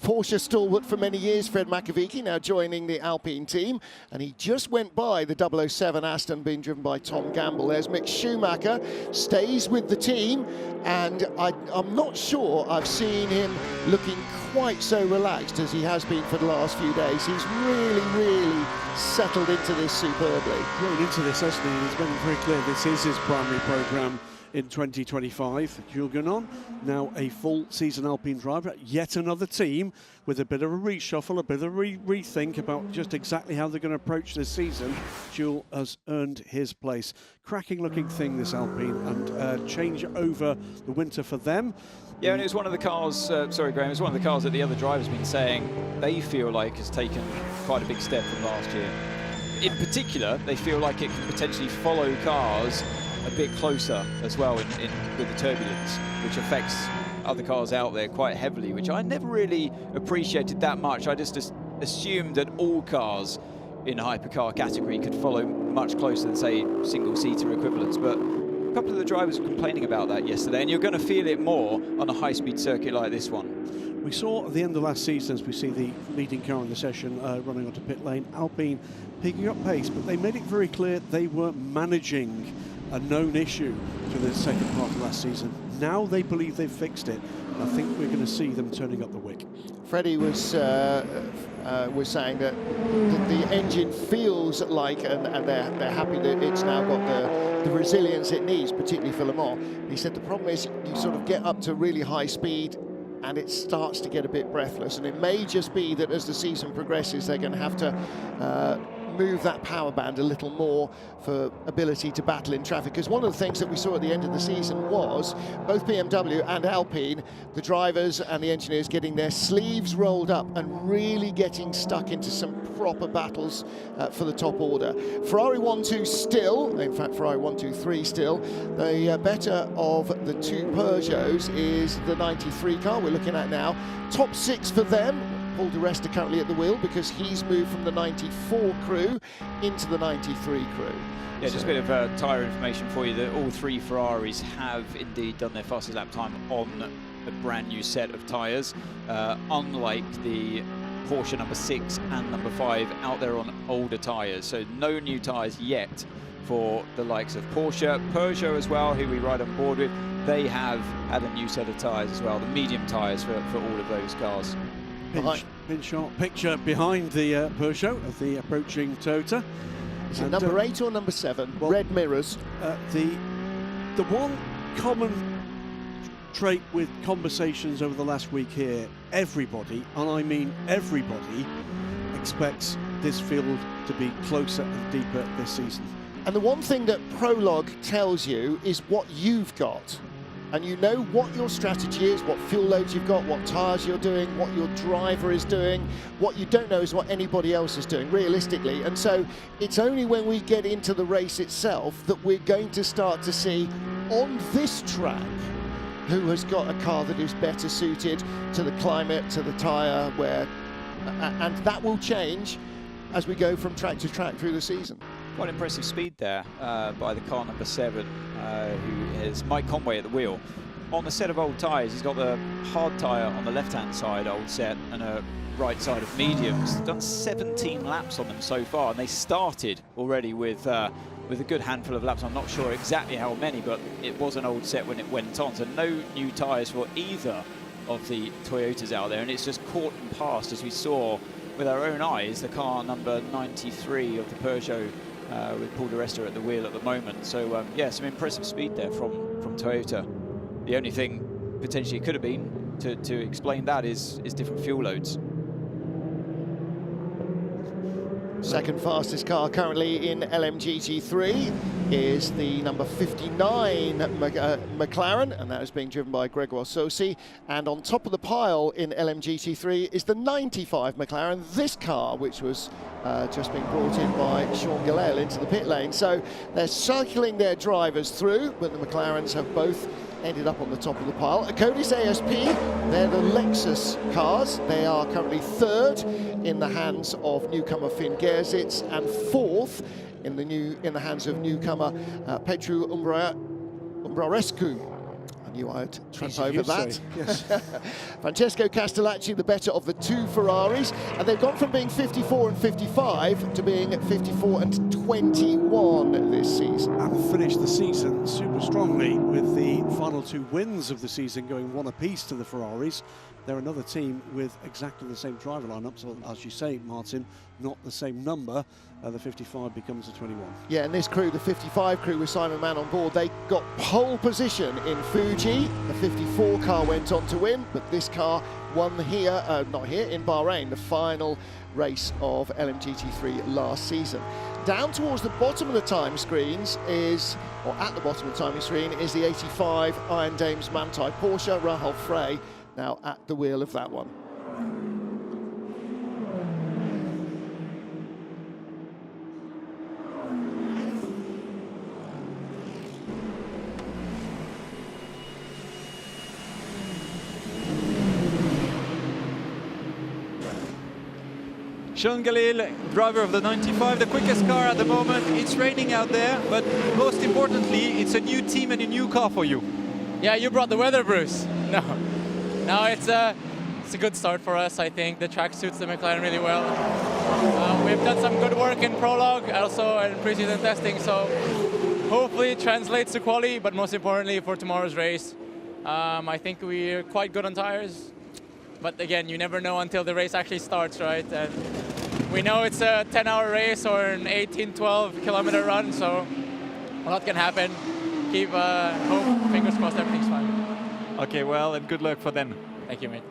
Porsche stalwart for many years, Fred Makovici, now joining the Alpine team. And he just went by the 007 Aston, being driven by Tom Gamble. There's Mick Schumacher, stays with the team. And I'm not sure I've seen him looking quite so relaxed as he has been for the last few days. He's really settled into this superbly. Going into this, hasn't he? He's made it very clear this is his primary programme in 2025. Jules Gounon, now a full season Alpine driver, yet another team with a bit of a reshuffle, a bit of a rethink about just exactly how they're going to approach this season. Jules has earned his place. Cracking looking thing, this Alpine, and change over the winter for them. Yeah, and it was one of the cars, sorry Graham, it was one of the cars that the other drivers have been saying they feel like has taken quite a big step from last year. In particular, they feel like it can potentially follow cars a bit closer as well with the turbulence, which affects other cars out there quite heavily, which I never really appreciated that much. I just assumed that all cars in the hypercar category could follow much closer than, say, single-seater equivalents, but a couple of the drivers were complaining about that yesterday, and you're going to feel it more on a high-speed circuit like this one. We saw at the end of last season, as we see the leading car in the session running onto pit lane, Alpine picking up pace, but they made it very clear they were managing a known issue for the second part of last season. Now they believe they've fixed it. I think we're going to see them turning up the wick. Freddie was saying that the engine feels like, and they're happy that it's now got the resilience it needs, particularly for Le Mans. He said the problem is you sort of get up to really high speed and it starts to get a bit breathless, and it may just be that as the season progresses they're going to have to move that power band a little more for ability to battle in traffic. Because one of the things that we saw at the end of the season was both BMW and Alpine, the drivers and the engineers getting their sleeves rolled up and really getting stuck into some proper battles for the top order. Ferrari 1-2 still, in fact Ferrari 1-2-3 still, the better of the two Peugeots is the 93 car we're looking at now. Top 6 for them. Paul di Resta currently at the wheel because he's moved from the 94 crew into the 93 crew. Yeah, just a bit of tyre information for you that all three Ferraris have indeed done their fastest lap time on a brand new set of tyres, unlike the Porsche number 6 and number 5 out there on older tyres. So no new tyres yet for the likes of Porsche. Peugeot as well, who we ride on board with, they have had a new set of tyres as well, the medium tyres for all of those cars. Pin shot picture behind the Peugeot of the approaching Toyota. Is it number 8 or number 7? Well, red mirrors. The one common trait with conversations over the last week here, everybody, and I mean everybody, expects this field to be closer and deeper this season. And the one thing that Prologue tells you is what you've got. And you know what your strategy is, what fuel loads you've got, what tyres you're doing, what your driver is doing. What you don't know is what anybody else is doing, realistically. And so it's only when we get into the race itself that we're going to start to see on this track who has got a car that is better suited to the climate, to the tyre, and that will change as we go from track to track through the season. Quite impressive speed there by the car number 7, who is Mike Conway at the wheel. On the set of old tyres, he's got the hard tyre on the left-hand side, old set, and a right side of mediums. Done 17 laps on them so far, and they started already with a good handful of laps. I'm not sure exactly how many, but it was an old set when it went on. So no new tyres for either of the Toyotas out there, and it's just caught and passed, as we saw with our own eyes, the car number 93 of the Peugeot, with Paul di Resta at the wheel at the moment. So yeah, some impressive speed there from Toyota. The only thing potentially it could have been to explain that is different fuel loads. Second fastest car currently in LMGT3 is the number 59 McLaren, and that is being driven by Gregoire Saucy. And on top of the pile in LMGT3 is the 95 McLaren, this car, which was just being brought in by Sean Gallel into the pit lane. So they're cycling their drivers through, but the McLarens have both ended up on the top of the pile. Cody's ASP, they're the Lexus cars. They are currently 3rd in the hands of newcomer Finn Gersitz and 4th in the hands of newcomer Petru Umbrarescu. knew I'd trip Easy over use, that. say, yes. Francesco Castellacci, the better of the two Ferraris, and they've gone from being 54 and 55 to being 54 and 21 this season. And finished the season super strongly with the final 2 wins of the season going 1 apiece to the Ferraris. They're another team with exactly the same driver lineup, so as you say, Martin, not the same number. The 55 becomes the 21. Yeah, and this crew, the 55 crew with Simon Mann on board, they got pole position in Fuji. The 54 car went on to win, but this car won here, not here, in Bahrain, the final race of LMGT3 last season. Down towards the bottom of the time screens is, or at the bottom of the timing screen, is the 85 Iron Dames Manthey Porsche, Rahul Frey, now at the wheel of that one. Sean Galil, driver of the 95, the quickest car at the moment. It's raining out there, but most importantly, it's a new team and a new car for you. Yeah, you brought the weather, Bruce. No, it's a good start for us. I think the track suits the McLaren really well. We've done some good work in prologue, also in pre-season testing, so hopefully it translates to quali, but most importantly for tomorrow's race. I think we're quite good on tires, but again, you never know until the race actually starts, right? And we know it's a 10-hour race or an 18-12 kilometer run, so a lot can happen. Keep hope, fingers crossed, everything's fine. Okay, well, and good luck for them. Thank you, mate.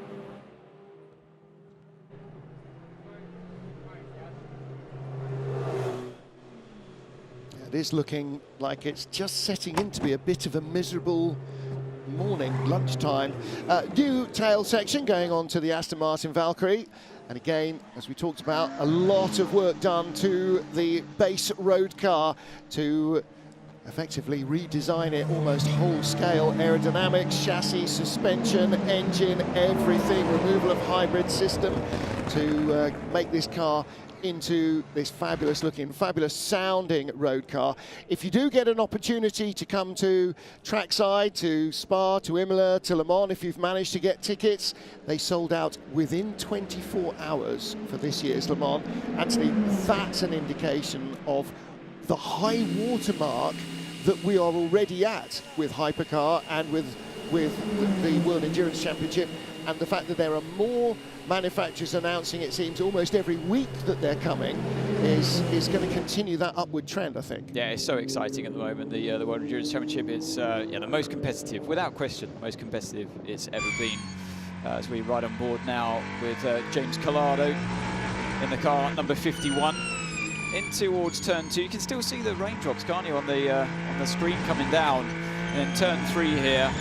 It is looking like it's just setting in to be a bit of a miserable morning, lunchtime. New tail section going on to the Aston Martin Valkyrie. And again, as we talked about, a lot of work done to the base road car to effectively redesign it almost whole scale. Aerodynamics, chassis, suspension, engine, everything. Removal of hybrid system to make this car into this fabulous looking, fabulous sounding road car. If you do get an opportunity to come to trackside, to Spa, to Imola, to Le Mans, if you've managed to get tickets, they sold out within 24 hours for this year's Le Mans. Anthony, that's an indication of the high watermark that we are already at with Hypercar and with the World Endurance Championship, and the fact that there are more manufacturers announcing, it seems, almost every week that they're coming is going to continue that upward trend, I think. Yeah, it's so exciting at the moment. The World Endurance Championship is the most competitive, without question, most competitive it's ever been. As we ride on board now with James Collado in the car number 51. In towards turn 2, you can still see the raindrops, can't you, on the screen coming down. And then turn 3 here,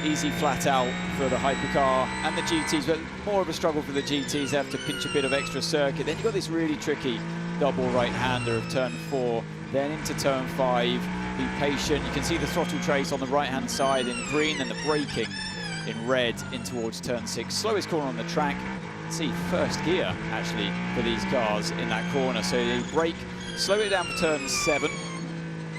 easy flat out for the Hypercar and the GTs, but more of a struggle for the GTs. They have to pinch a bit of extra circuit. Then you've got this really tricky double right-hander of turn 4, then into turn 5. Be patient. You can see the throttle trace on the right-hand side in green and the braking in red in towards turn 6. Slowest corner on the track. See first gear actually for these cars in that corner, so they brake, slow it down for turn 7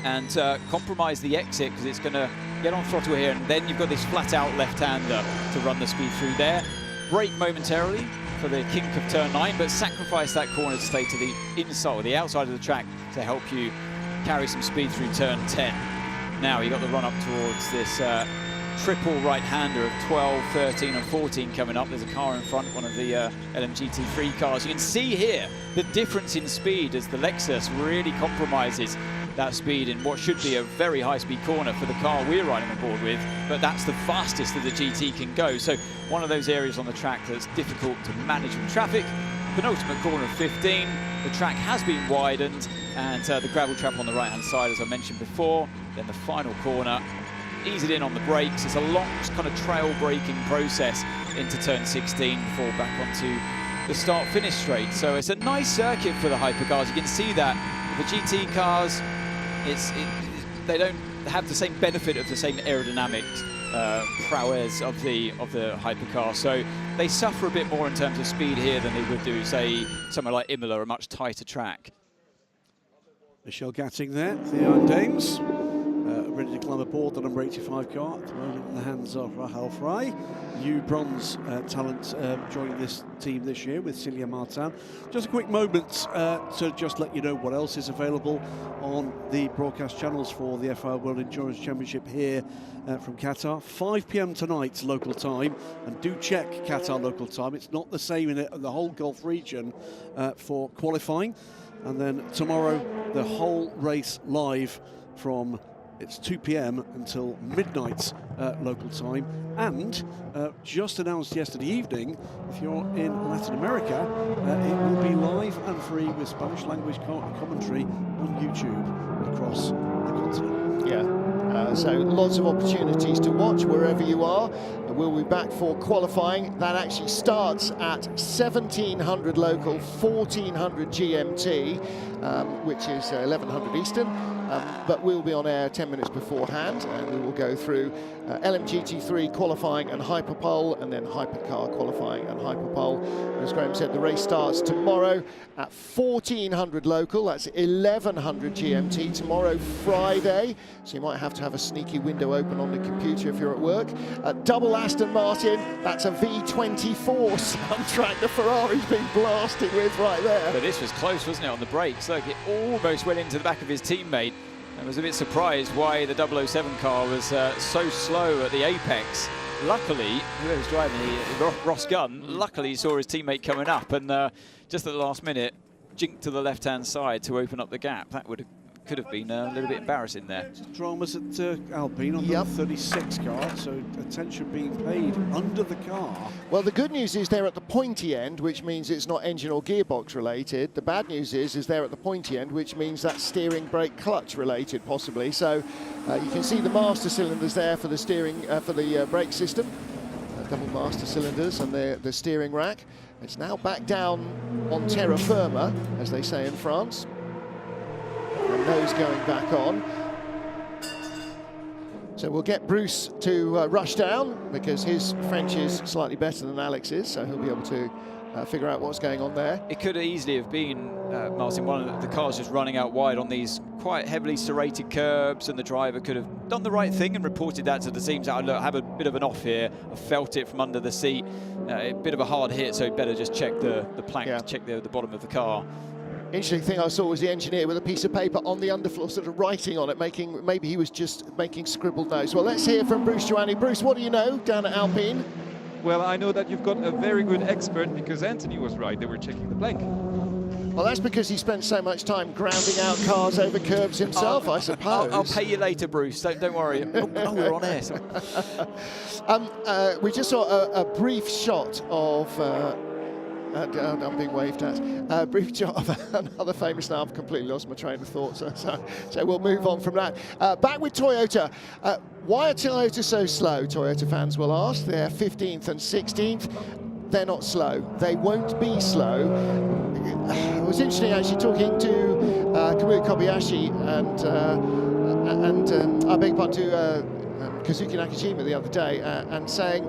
and compromise the exit because it's going to get on throttle here, and then you've got this flat out left-hander to run the speed through there. Brake momentarily for the kink of turn 9, but sacrifice that corner to stay to the inside or the outside of the track to help you carry some speed through turn 10. Now you've got the run up towards this triple right-hander of 12, 13 and 14 coming up. There's a car in front, one of the LMGT3 cars. You can see here the difference in speed as the Lexus really compromises that speed in what should be a very high-speed corner for the car we're riding on board with, but that's the fastest that the GT can go. So one of those areas on the track that's difficult to manage from traffic. Penultimate corner of 15. The track has been widened, and the gravel trap on the right-hand side, as I mentioned before. Then the final corner, ease it in on the brakes. It's a long kind of trail braking process into turn 16 before back onto the start-finish straight. So it's a nice circuit for the Hypercars. You can see that the GT cars, they don't have the same benefit of the same aerodynamic prowess of the Hypercar. So they suffer a bit more in terms of speed here than they would do, say, somewhere like Imola, a much tighter track. Michelle Gatting there, the Iron Dames. ready to climb aboard the number 85 car. At the moment in the hands of Rahel Frey, new bronze talent joining this team this year with Celia Martin. Just a quick moment to just let you know what else is available on the broadcast channels for the FIA World Endurance Championship here from Qatar. 5 p.m. tonight local time, and do check Qatar local time. It's not the same in the whole Gulf region for qualifying. And then tomorrow, the whole race live from it's 2 p.m. until midnight local time. And just announced yesterday evening, if you're in Latin America, it will be live and free with Spanish language commentary on YouTube across the continent. Yeah, so lots of opportunities to watch wherever you are. And we'll be back for qualifying. That actually starts at 1700 local, 1400 GMT, which is 1100 Eastern. But we'll be on air 10 minutes beforehand, and we will go through LMGT3 qualifying and hyperpole, and then hypercar qualifying and hyperpole. As Graham said, the race starts tomorrow at 1400 local, that's 1100 GMT, tomorrow Friday, so you might have to have a sneaky window open on the computer if you're at work. Double Aston Martin, that's a V24 soundtrack the Ferrari's been blasted with right there. But this was close, wasn't it, on the brakes? Look, it almost went into the back of his teammate. I was a bit surprised why the 007 car was so slow at the apex. Luckily, whoever's driving, Ross Gunn, luckily he saw his teammate coming up, and just at the last minute, jinked to the left-hand side to open up the gap. That could have been a little bit embarrassing there. Dramas at Alpine on the 36 car, so attention being paid under the car. Well, the good news is they're at the pointy end, which means it's not engine or gearbox related. The bad news is they're at the pointy end, which means that's steering, brake, clutch related possibly. So you can see the master cylinders there for the steering, for the brake system, double master cylinders, and the steering rack. It's now back down on terra firma, as they say in France. And those going back on. So we'll get Bruce to rush down, because his French is slightly better than Alex's, so he'll be able to figure out what's going on there. It could easily have been, Martin, one of the cars just running out wide on these quite heavily serrated curbs, and the driver could have done the right thing and reported that to the team. So, look, I have a bit of an off here. I felt it from under the seat. A bit of a hard hit, so better just check the plank, check the bottom of the car. Interesting thing I saw was the engineer with a piece of paper on the underfloor, sort of writing on it, maybe he was just making scribbled notes. Well, let's hear from Bruce Giovanni. Bruce, what do you know down at Alpine? Well, I know that you've got a very good expert, because Anthony was right. They were checking the plank. Well, that's because he spent so much time grounding out cars over curbs himself, I suppose. I'll pay you later, Bruce. Don't worry. Oh, we're on air. We just saw a brief shot of... I'm being waved at. A brief shot of another famous. Now I've completely lost my train of thought, so we'll move on from that. Back with Toyota. Why are Toyota so slow? Toyota fans will ask. They're 15th and 16th. They're not slow. They won't be slow. It was interesting actually talking to Kamui Kobayashi and I beg your pardon, to Kazuki Nakajima the other day, and saying,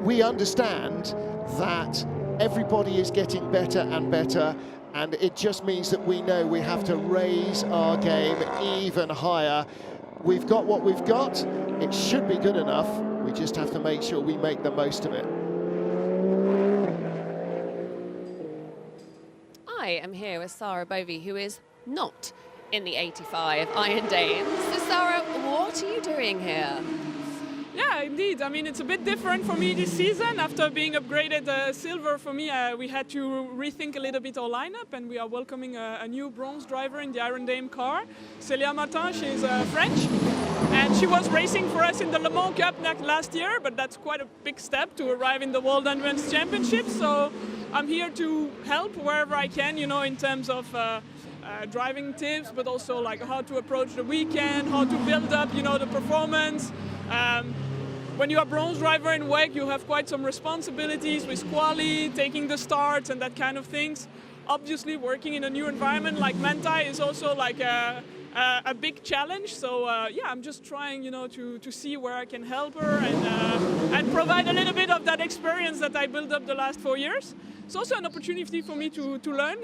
we understand that everybody is getting better and better, and it just means that we know we have to raise our game even higher. We've got what we've got. It should be good enough. We just have to make sure we make the most of it. I am here with Sarah Bovey, who is not in the 85 Iron Dames. So Sarah, what are you doing here? Yeah, indeed. I mean, it's a bit different for me this season. After being upgraded silver for me, we had to rethink a little bit our lineup, and we are welcoming a new bronze driver in the Iron Dame car, Celia Martin. She's French, and she was racing for us in the Le Mans Cup last year, but that's quite a big step to arrive in the World Endurance Championship. So I'm here to help wherever I can, you know, in terms of driving tips, but also like how to approach the weekend, how to build up, you know, the performance. When you are bronze driver in WEC, you have quite some responsibilities with quali, taking the starts and that kind of things. Obviously, working in a new environment like Manthey is also like a big challenge. So yeah, I'm just trying, you know, to see where I can help her and provide a little bit of that experience that I built up the last 4 years. It's also an opportunity for me to learn.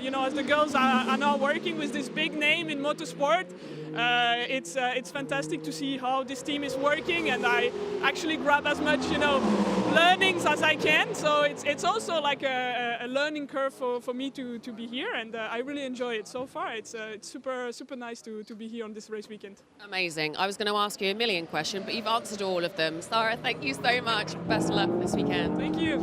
You know, as the girls are now working with this big name in motorsport, It's fantastic to see how this team is working, and I actually grab as much, you know, learnings as I can. So it's also like a learning curve for me to be here, and I really enjoy it so far. It's super nice to be here on this race weekend. Amazing. I was going to ask you a million questions, but you've answered all of them. Sarah, thank you so much. Best of luck this weekend. Thank you.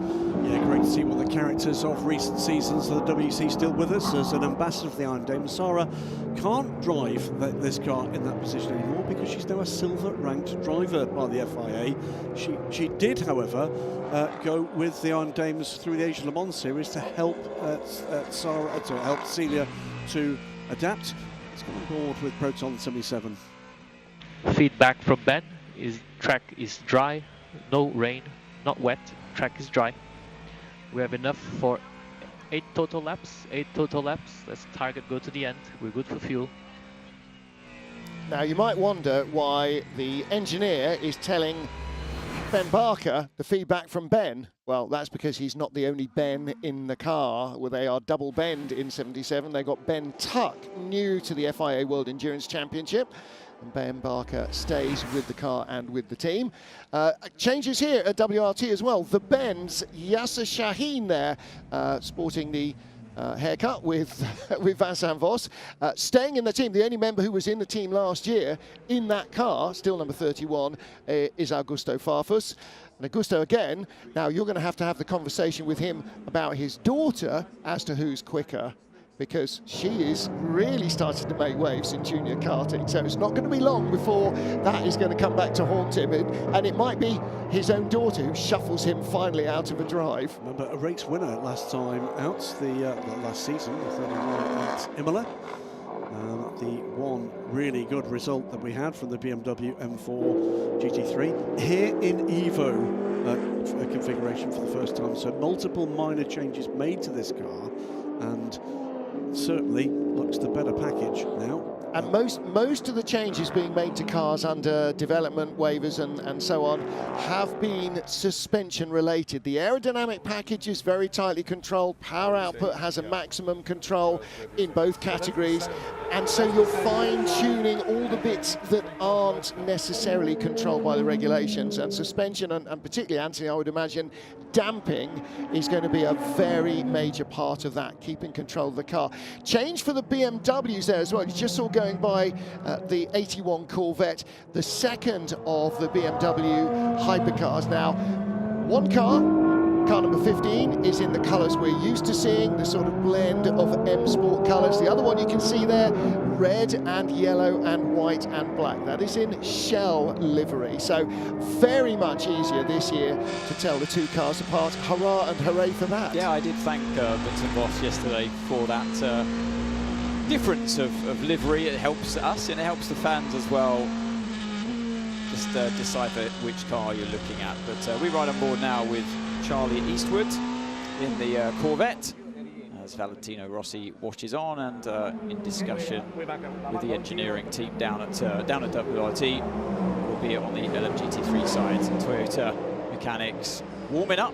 Yeah, great to see one of the characters of recent seasons of the WEC still with us as an ambassador for the Iron Dame. Sarah can't drive this car in that position anymore because she's now a silver-ranked driver by the FIA. She did, however, go with the Iron Dames through the Asian Le Mans series to help Sarah, to help Celia to adapt. Let's come on board with Proton 77. Feedback from Ben is track is dry, no rain, not wet, track is dry. We have enough for 8 total laps. Let's target go to the end. We're good for fuel. Now you might wonder why the engineer is telling Ben Barker the feedback from Ben. Well, that's because he's not the only Ben in the car. Well, they are double Bend in 77. They got Ben Tuck, new to the FIA World Endurance Championship. And Ben Barker stays with the car and with the team. Changes here at WRT as well. The Ben's Yasser Shaheen there, sporting the haircut with Vincent Vos, staying in the team. The only member who was in the team last year in that car, still number 31, is Augusto Farfus. And Augusto again, now you're going to have the conversation with him about his daughter as to who's quicker, because she is really starting to make waves in junior karting. So it's not going to be long before that is going to come back to haunt him. And it might be his own daughter who shuffles him finally out of a drive. Remember, a race winner last time out, the last season, the 31 at Imola. The one really good result that we had from the BMW M4 GT3 here in Evo configuration for the first time. So multiple minor changes made to this car, and certainly looks the better package now. And most of the changes being made to cars under development waivers and so on have been suspension related. The aerodynamic package is very tightly controlled. Power output has a maximum control in both categories. And so you're fine-tuning all the bits that aren't necessarily controlled by the regulations. And suspension, and particularly, Anthony, I would imagine, damping is going to be a very major part of that, keeping control of the car. Change for the BMWs there as well. You just saw going by the 81 Corvette, the second of the BMW hypercars. Now, one car number 15, is in the colours we're used to seeing, the sort of blend of M Sport colours. The other one you can see there, red and yellow and white and black. That is in shell livery. So very much easier this year to tell the two cars apart. Hurrah and hooray for that. Yeah, I did thank Vincent Vos yesterday for that difference of livery. It helps us and it helps the fans as well. Just decipher which car you're looking at. But we ride on board now with Charlie Eastwood in the Corvette as Valentino Rossi washes on and in discussion with the engineering team down at WRT, albeit on the LMGT3 side. Toyota mechanics warming up,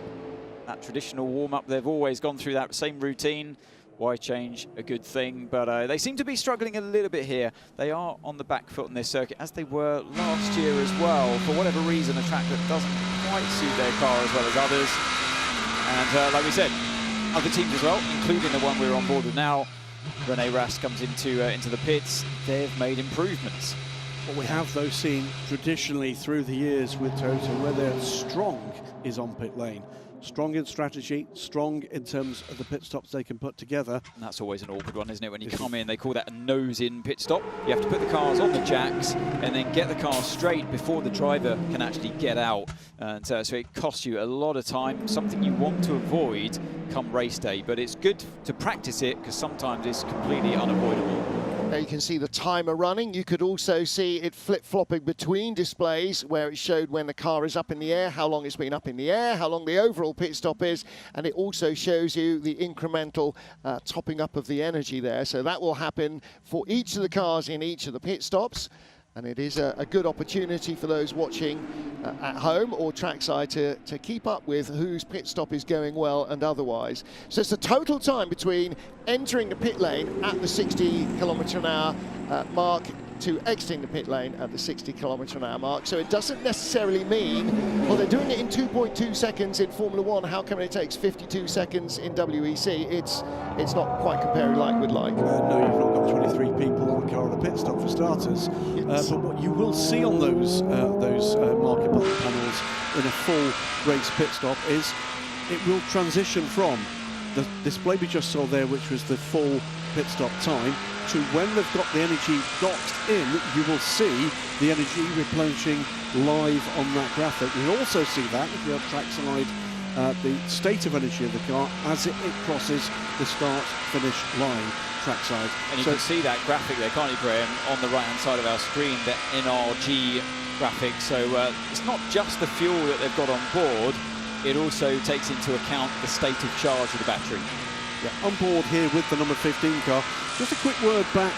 that traditional warm-up. They've always gone through that same routine. Why change a good thing? But they seem to be struggling a little bit here. They are on the back foot in this circuit, as they were last year as well. For whatever reason, a track that doesn't quite suit their car as well as others. And like we said, other teams as well, including the one we're on board with now. Rene Rast comes into the pits. They've made improvements. What we have, though, seen traditionally through the years with Toyota, where they're strong, is on pit lane. Strong in strategy, strong in terms of the pit stops they can put together. And that's always an awkward one, isn't it? When you come in, they call that a nose-in pit stop. You have to put the cars on the jacks and then get the car straight before the driver can actually get out. And so it costs you a lot of time, something you want to avoid come race day. But it's good to practice it because sometimes it's completely unavoidable. Now you can see the timer running. You could also see it flip-flopping between displays where it showed when the car is up in the air, how long it's been up in the air, how long the overall pit stop is, and it also shows you the incremental topping up of the energy there. So that will happen for each of the cars in each of the pit stops. And it is a good opportunity for those watching at home or trackside to keep up with whose pit stop is going well and otherwise. So it's the total time between entering the pit lane at the 60 km/h mark to exiting the pit lane at the 60km/h mark. So it doesn't necessarily mean, well, they're doing it in 2.2 seconds in Formula 1. How come it takes 52 seconds in WEC? It's not quite comparing like with like. No, you've not got 23 people on the car at the pit stop for starters. But what you will see on those market panels in a full race pit stop is it will transition from the display we just saw there, which was the full pit stop time, to when they've got the energy docked in, you will see the energy replenishing live on that graphic. You'll also see that if you have trackside, the state of energy of the car as it crosses the start-finish line trackside. And you can see that graphic there, can't you, Graham, on the right-hand side of our screen, the NRG graphic. So it's not just the fuel that they've got on board, it also takes into account the state of charge of the battery. Yeah, on board here with the number 15 car. Just a quick word back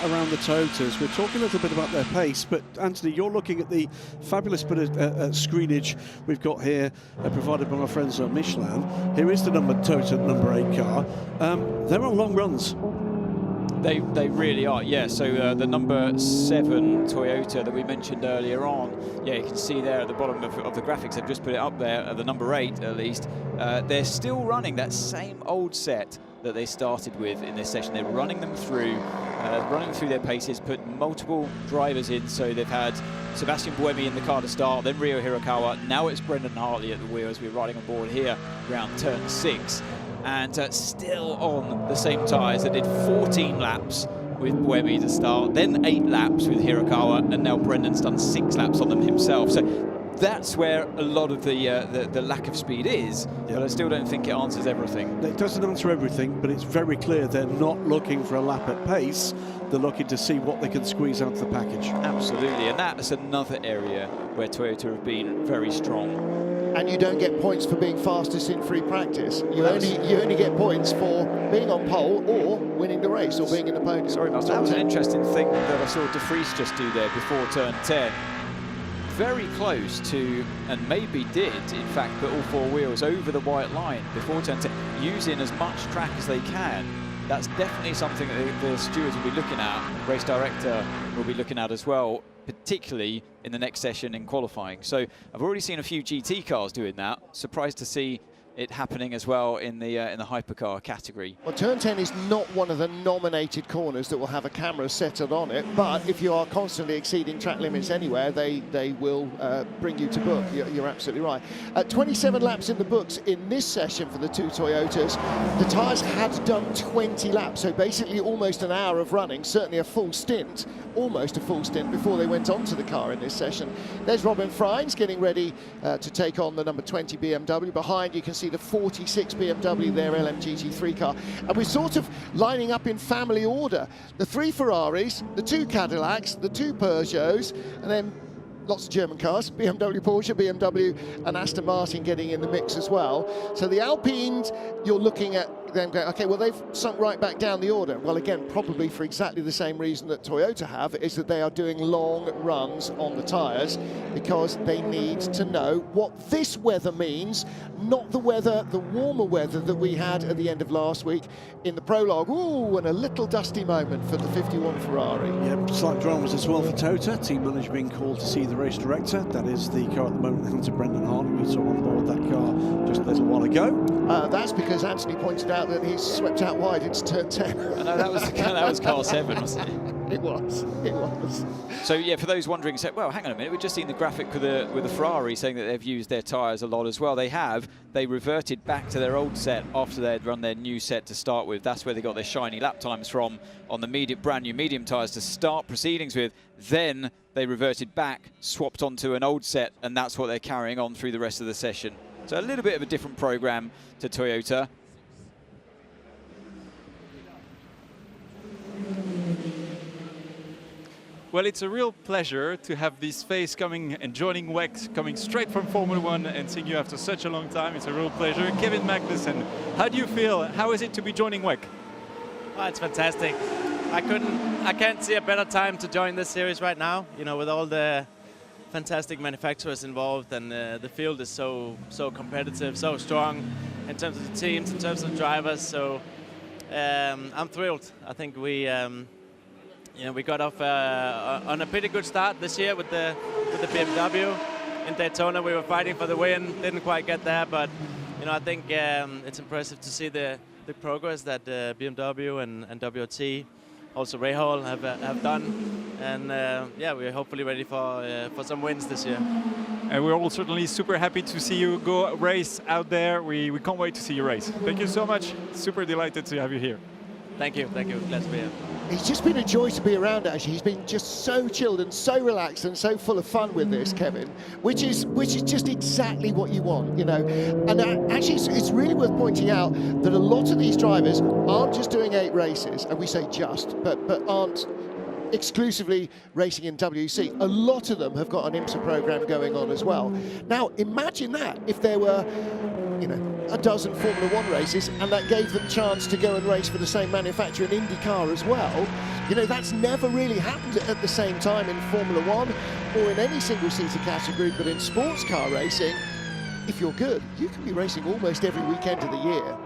around the Toyotas. We're talking a little bit about their pace, but Anthony, you're looking at the fabulous bit of screenage we've got here, provided by our friends at Michelin. Here is the Toyota number 8 car. They're on long runs. They really are, yeah. So the number 7 Toyota that we mentioned earlier on, yeah, you can see there at the bottom of the graphics, they've just put it up there, the number 8 at least. They're still running that same old set that they started with in this session. They're running them through their paces, put multiple drivers in. So they've had Sebastian Buemi in the car to start, then Ryo Hirakawa. Now it's Brendan Hartley at the wheel as we're riding on board here around turn 6. And still on the same tyres. They did 14 laps with Buemi to start, then 8 laps with Hirakawa, and now Brendan's done 6 laps on them himself. So that's where a lot of the lack of speed is, but I still don't think it answers everything. It doesn't answer everything, but it's very clear they're not looking for a lap at pace. They're looking to see what they can squeeze out of the package. Absolutely, and that's another area where Toyota have been very strong. And you don't get points for being fastest in free practice. You only get points for being on pole or winning the race or being in the podium. Sorry, Master, that was an interesting thing that I saw De Vries just do there before turn 10. Very close to, and maybe did, in fact, put all 4 wheels over the white line before turn 10, using as much track as they can. That's definitely something that the stewards will be looking at, race director will be looking at as well, particularly in the next session in qualifying. So I've already seen a few GT cars doing that. Surprised to see it happening as well in the hypercar category. Well, turn 10 is not one of the nominated corners that will have a camera set on it, but if you are constantly exceeding track limits anywhere, they will bring you to book. You're absolutely right. 27 laps in the books in this session for the 2 Toyotas. The tyres had done 20 laps, so basically almost an hour of running, certainly a full stint, almost a full stint before they went onto the car in this session. There's Robin Freins getting ready to take on the number 20 BMW. Behind you can see the 46 BMW, their LMGT3 car. And we're sort of lining up in family order. The 3 Ferraris, the 2 Cadillacs, the 2 Peugeots, and then lots of German cars, BMW, Porsche, BMW, and Aston Martin getting in the mix as well. So the Alpines, you're looking at them going, okay, well, they've sunk right back down the order. Well, again, probably for exactly the same reason that Toyota have, is that they are doing long runs on the tyres because they need to know what this weather means, not the weather, the warmer weather that we had at the end of last week in the prologue. Ooh, and a little dusty moment for the 51 Ferrari. Yeah, slight dramas as well for Toyota. Team manager being called to see the race director. That is the car at the moment, Hunter Brendan Hartley. We saw on board that car just a little while ago. That's because Anthony pointed out that he's swept out wide into turn 10. No, that was car 7, wasn't it? It was. So yeah, for those wondering, so, well, hang on a minute, we've just seen the graphic with the Ferrari saying that they've used their tyres a lot as well. They have. They reverted back to their old set after they'd run their new set to start with. That's where they got their shiny lap times from, on the brand new medium tyres to start proceedings with. Then they reverted back, swapped onto an old set, and that's what they're carrying on through the rest of the session. So a little bit of a different program to Toyota. Well, it's a real pleasure to have this face coming and joining WEC, coming straight from Formula 1 and seeing you after such a long time. It's a real pleasure. Kevin Magnussen, how do you feel? How is it to be joining WEC? Oh, it's fantastic. I can't see a better time to join this series right now. You know, with all the fantastic manufacturers involved, and the field is so competitive, so strong in terms of the teams, in terms of drivers. So I'm thrilled. I think we you know, we got off on a pretty good start this year with the BMW. In Daytona, we were fighting for the win, didn't quite get there, but you know, I think it's impressive to see the progress that BMW and WT, also Rahal have done, and yeah, we're hopefully ready for some wins this year. And we're all certainly super happy to see you go race out there. We can't wait to see you race. Thank you so much. Super delighted to have you here. Thank you. Glad to be here. He's just been a joy to be around, actually. He's been just so chilled and so relaxed and so full of fun with this, Kevin, which is just exactly what you want, you know. And actually, it's really worth pointing out that a lot of these drivers aren't just doing 8 races, and we say just, but aren't exclusively racing in WC. A lot of them have got an IMSA program going on as well. Now, imagine that if there were, you know, a dozen Formula 1 races and that gave them chance to go and race for the same manufacturer in IndyCar as well. You know, that's never really happened at the same time in Formula 1 or in any single-seater category, but in sports car racing, if you're good, you can be racing almost every weekend of the year.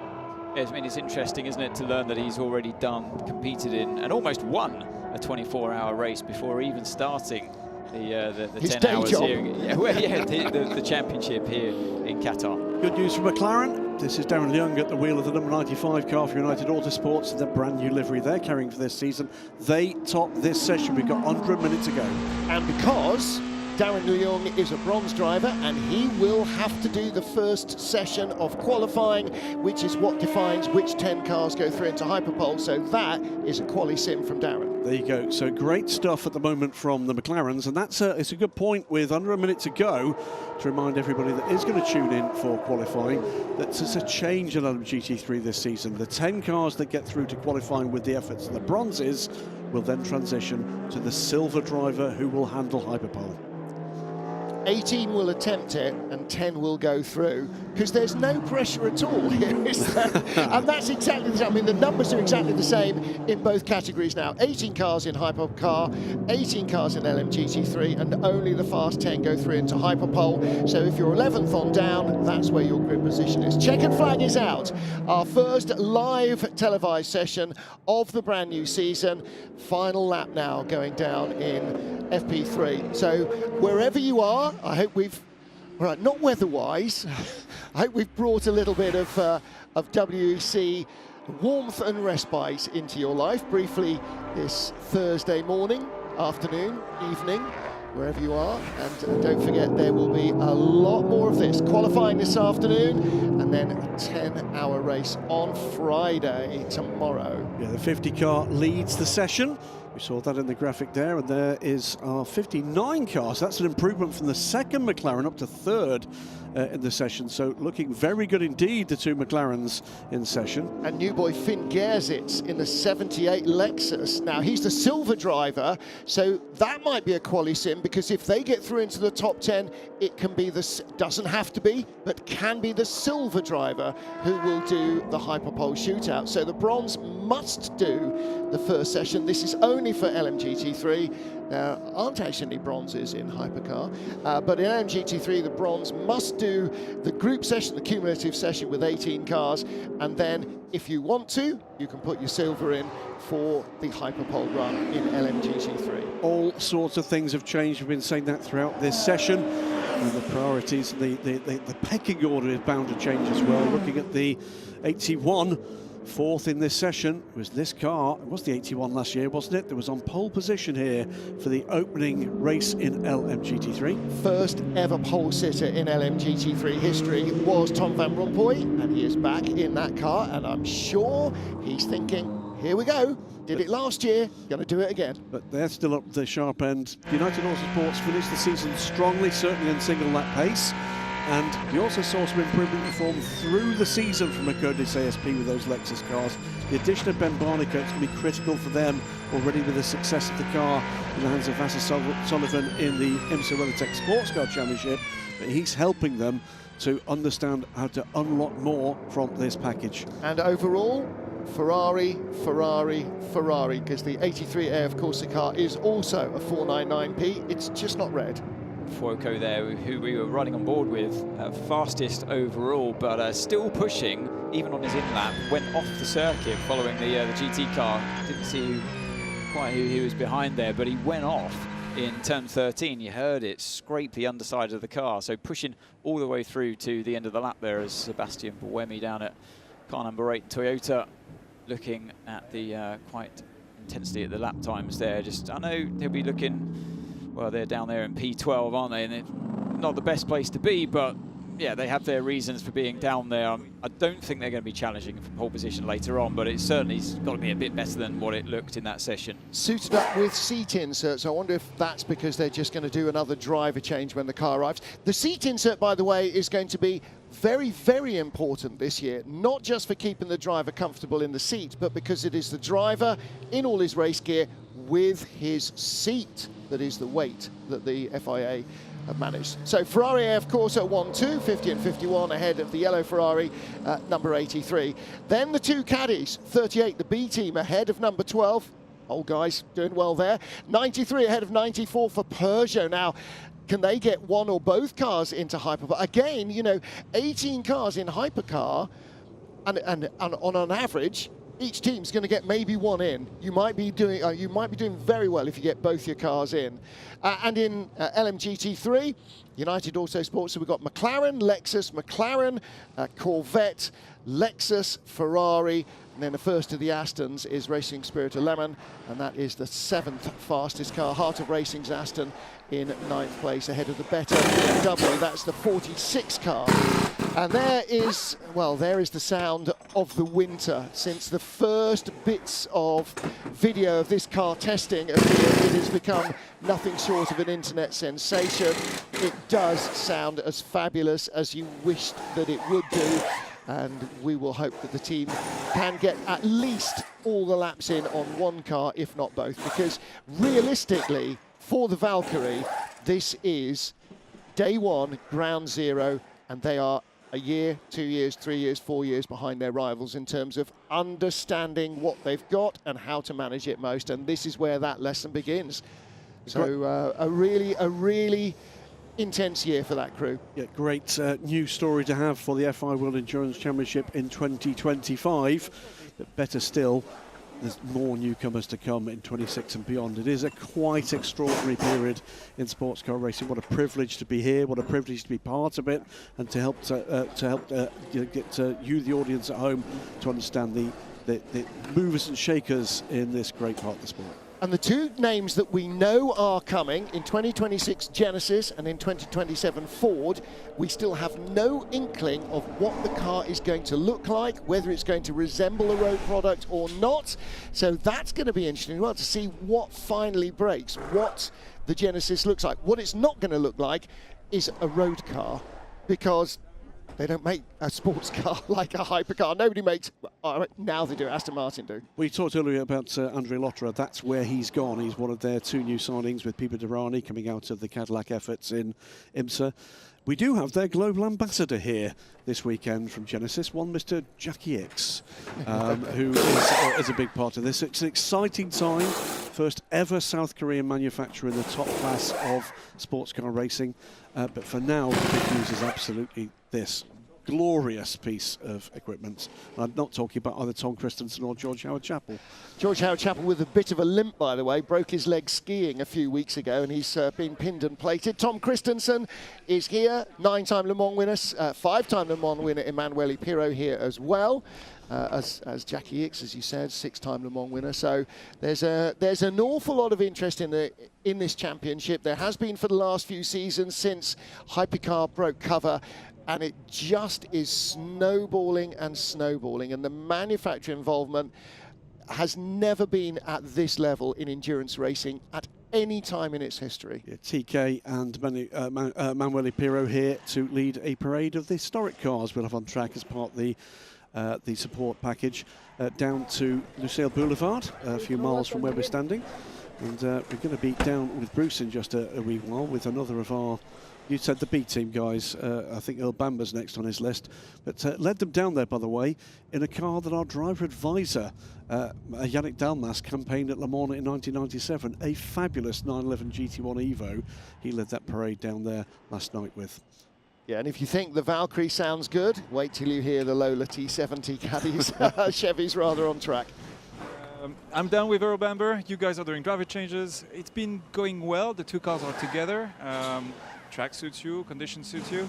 I mean, it's interesting, isn't it, to learn that he's already competed in and almost won a 24-hour race before even starting the 10 hours job. here. Yeah, well, yeah, the championship here in Qatar. Good news for McLaren. This is Darren Young at the wheel of the number 95 car for United Autosports, the brand new livery they're carrying for this season. They top this session. We've got under a minute to go. And because Darren Young is a bronze driver and he will have to do the first session of qualifying, which is what defines which 10 cars go through into Hyperpole. So that is a quali sim from Darren. There you go. So great stuff at the moment from the McLarens, and it's a good point with under a minute to go to remind everybody that is going to tune in for qualifying that it's a change in LMGT3 this season. The 10 cars that get through to qualifying with the efforts of the bronzes will then transition to the silver driver who will handle Hyperpole. 18 will attempt it and 10 will go through, because there's no pressure at all here, is there? And that's exactly the same. I mean, the numbers are exactly the same in both categories now. 18 cars in Hypercar, 18 cars in LMGT3, and only the fast 10 go through into Hyperpole. So if you're 11th on down, that's where your grid position is. Checkered flag is out. Our first live televised session of the brand new season. Final lap now going down in FP3. So wherever you are, I hope we've, right, not weather-wise, I hope we've brought a little bit of WEC warmth and respite into your life briefly this Thursday morning, afternoon, evening, wherever you are. And don't forget, there will be a lot more of this. Qualifying this afternoon, and then a 10-hour race on Friday, tomorrow. Yeah, the 50 car leads the session. We saw that in the graphic there, and there is our 59 cars. That's an improvement from the second McLaren up to third in the session. So looking very good indeed, the two McLarens in session. And new boy Finn Gersitz in the 78 Lexus. Now he's the silver driver, so that might be a quali sim, because if they get through into the top 10, it can be doesn't have to be, but can be the silver driver who will do the Hyperpole shootout. So the bronze must do the first session. This is only for LMGT3. There aren't actually any bronzes in Hypercar, but in LMGT3 the bronze must do the group session, the cumulative session with 18 cars, and then if you want to, you can put your silver in for the Hyperpole run in LMGT3. All sorts of things have changed. We've been saying that throughout this session. And the priorities, the pecking order is bound to change as well. Looking at the 81, fourth in this session was this car. It was the 81 last year, wasn't it? That was on pole position here for the opening race in LMGT3. First ever pole sitter in LMGT3 history was Tom Van Rompuy, and he is back in that car, and I'm sure he's thinking, here we go. Did it last year, going to do it again. But they're still up the sharp end. United Autosports finished the season strongly, certainly in single lap pace. And you also saw some improvement in form through the season from Mercedes ASP with those Lexus cars. The addition of Ben Barnicoat is going to be critical for them already with the success of the car in the hands of Vasser Sullivan in the IMSA WeatherTech Sports Car Championship. But he's helping them to understand how to unlock more from this package. And overall, Ferrari, because the 83 AF Corsa car is also a 499p. It's just not red. Fuoco there, who we were running on board with, fastest overall, but still pushing, even on his in-lap, went off the circuit following the GT car. Didn't see quite who he was behind there, but he went off in turn 13. You heard it scrape the underside of the car, so pushing all the way through to the end of the lap there as Sebastian Buemi down at car number 8 Toyota, looking at the quite intensity at the lap times there. Just, I know they'll be looking, well, they're down there in P12, aren't they? And it's not the best place to be, but yeah, they have their reasons for being down there. I don't think they're going to be challenging for pole position later on, but it certainly's got to be a bit better than what it looked in that session. Suited up with seat inserts. I wonder if that's because they're just going to do another driver change when the car arrives. The seat insert, by the way, is going to be very, very important this year, not just for keeping the driver comfortable in the seat, but because it is the driver in all his race gear with his seat that is the weight that the FIA have managed. So Ferrari, of course, at 1-2, 50 and 51 ahead of the yellow Ferrari, number 83. Then the two caddies, 38, the B team ahead of number 12. Old guys doing well there. 93 ahead of 94 for Peugeot. Now, can they get one or both cars into Hypercar? Again, you know, 18 cars in Hypercar, and on an average, each team's going to get maybe one in. You might be doing very well if you get both your cars in. And in LMGT3, United Autosports, so we've got McLaren, Lexus, McLaren, Corvette, Lexus, Ferrari, and then the first of the Astons is Racing Spirit of Lemon, and that is the 7th fastest car. Heart of Racing's Aston in 9th place, ahead of the better BMW. That's the 46 car. And there is the sound of the winter. Since the first bits of video of this car testing appeared, it has become nothing short of an internet sensation. It does sound as fabulous as you wished that it would do. And we will hope that the team can get at least all the laps in on one car, if not both. Because realistically, for the Valkyrie, this is day one, ground zero, and they are a year, 2 years, 3 years, 4 years behind their rivals in terms of understanding what they've got and how to manage it most. And this is where that lesson begins. So a really intense year for that crew. Yeah, great new story to have for the FIA World Endurance Championship in 2025. But better still, there's more newcomers to come in 26 and beyond. It is a quite extraordinary period in sports car racing. What a privilege to be here, what a privilege to be part of it, and to help get you, the audience at home, to understand the movers and shakers in this great part of the sport. And the two names that we know are coming in 2026, Genesis, and in 2027, Ford, we still have no inkling of what the car is going to look like, whether it's going to resemble a road product or not. So that's going to be interesting to see what finally breaks, what the Genesis looks like. What it's not going to look like is a road car, because they don't make a sports car like a hypercar. Nobody makes, now they do, Aston Martin do. We talked earlier about Andre Lotterer. That's where he's gone. He's one of their two new signings, with Pipo Derani coming out of the Cadillac efforts in IMSA. We do have their global ambassador here this weekend from Genesis, one Mr. Jackie X, who is a big part of this. It's an exciting time. First ever South Korean manufacturer in the top class of sports car racing. But for now, the big news is absolutely this glorious piece of equipment. And I'm not talking about either Tom Christensen or George Howard-Chappell. George Howard-Chappell with a bit of a limp, by the way, broke his leg skiing a few weeks ago, and he's been pinned and plated. Tom Christensen is here, 9-time Le Mans winner, 5-time Le Mans winner Emanuele Pirro here as well. As Jackie X, as you said, 6-time Le Mans winner. So there's an awful lot of interest in this championship. There has been for the last few seasons since Hypercar broke cover, and it just is snowballing and snowballing. And the manufacturer involvement has never been at this level in endurance racing at any time in its history. Yeah, TK and Emanuele Pirro here to lead a parade of the historic cars we'll have on track as part of the support package down to Lucille Boulevard, a few miles from where we're standing. And we're going to be down with Bruce in just a wee while with another of our, you said the B team guys, I think Earl Bamber's next on his list, but led them down there, by the way, in a car that our driver advisor, Yannick Dalmas, campaigned at Le Mans in 1997, a fabulous 911 GT1 Evo. He led that parade down there last night with. Yeah, and if you think the Valkyrie sounds good, wait till you hear the Lola T70 caddies. Chevy's rather on track. I'm down with Eurobamber. You guys are doing driver changes. It's been going well. The two cars are together. Track suits you, condition suits you.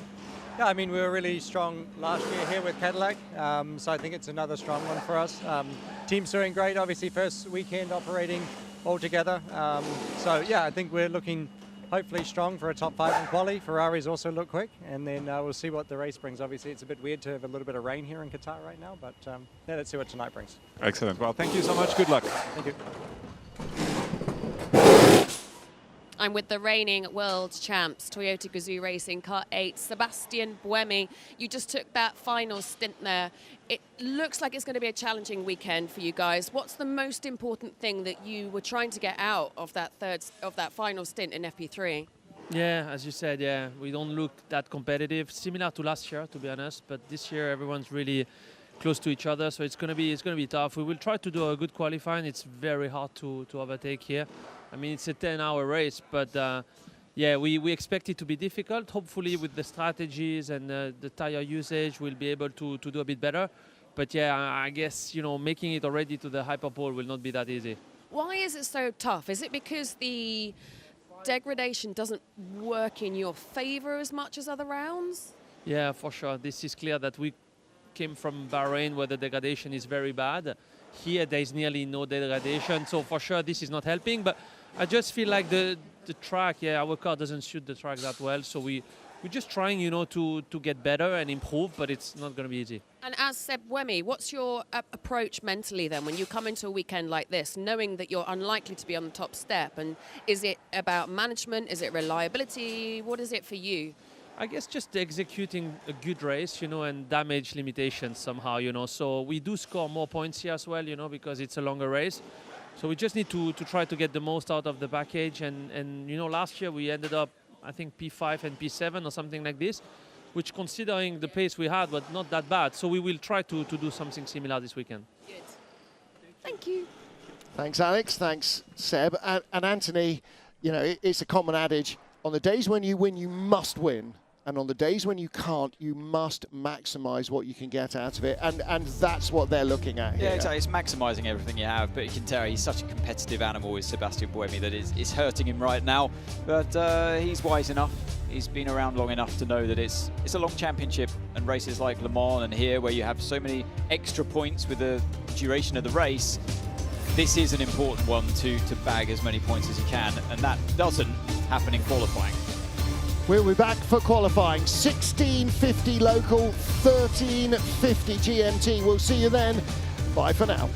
Yeah, I mean, we were really strong last year here with Cadillac, so I think it's another strong one for us. Team's doing great, obviously first weekend operating all together. So yeah, I think we're looking hopefully strong for a top 5 in quali. Ferraris also look quick, and then we'll see what the race brings. Obviously, it's a bit weird to have a little bit of rain here in Qatar right now, but yeah, let's see what tonight brings. Excellent. Well, thank you so much. Good luck. Thank you. I'm with the reigning world champs, Toyota Gazoo Racing, Car 8, Sebastian Buemi. You just took that final stint there. It looks like it's going to be a challenging weekend for you guys. What's the most important thing that you were trying to get out of that final stint in FP3? Yeah, as you said, yeah, we don't look that competitive, similar to last year, to be honest. But this year, everyone's really close to each other, so it's going to be tough. We will try to do a good qualifying. It's very hard to overtake here. I mean, it's a 10-hour race, but yeah, we expect it to be difficult. Hopefully, with the strategies and the tire usage, we'll be able to do a bit better. But yeah, I guess, you know, making it already to the Hyperpole will not be that easy. Why is it so tough? Is it because the degradation doesn't work in your favor as much as other rounds? Yeah, for sure. This is clear that we came from Bahrain, where the degradation is very bad. Here, there is nearly no degradation, so for sure this is not helping. But I just feel like the track, yeah, our car doesn't suit the track that well, so we're just trying, you know, to get better and improve, but it's not going to be easy. And as Seb Buemi, what's your approach mentally then when you come into a weekend like this, knowing that you're unlikely to be on the top step? And is it about management? Is it reliability? What is it for you? I guess just executing a good race, you know, and damage limitations somehow, you know. So we do score more points here as well, you know, because it's a longer race. So we just need to try to get the most out of the package. And you know, last year we ended up, I think, P5 and P7 or something like this, which, considering the pace we had, was not that bad. So we will try to do something similar this weekend. Good. Thank you. Thanks, Alex. Thanks, Seb. And Anthony, you know, it's a common adage. On the days when you win, you must win. And on the days when you can't, you must maximise what you can get out of it. And that's what they're looking at here. Yeah, exactly. It's maximising everything you have. But you can tell he's such a competitive animal with Sebastian Buemi that it's hurting him right now. But he's wise enough. He's been around long enough to know that it's a long championship, and races like Le Mans and here, where you have so many extra points with the duration of the race, this is an important one to bag as many points as you can. And that doesn't happen in qualifying. We'll be back for qualifying. 16:50 local, 13:50 GMT. We'll see you then. Bye for now.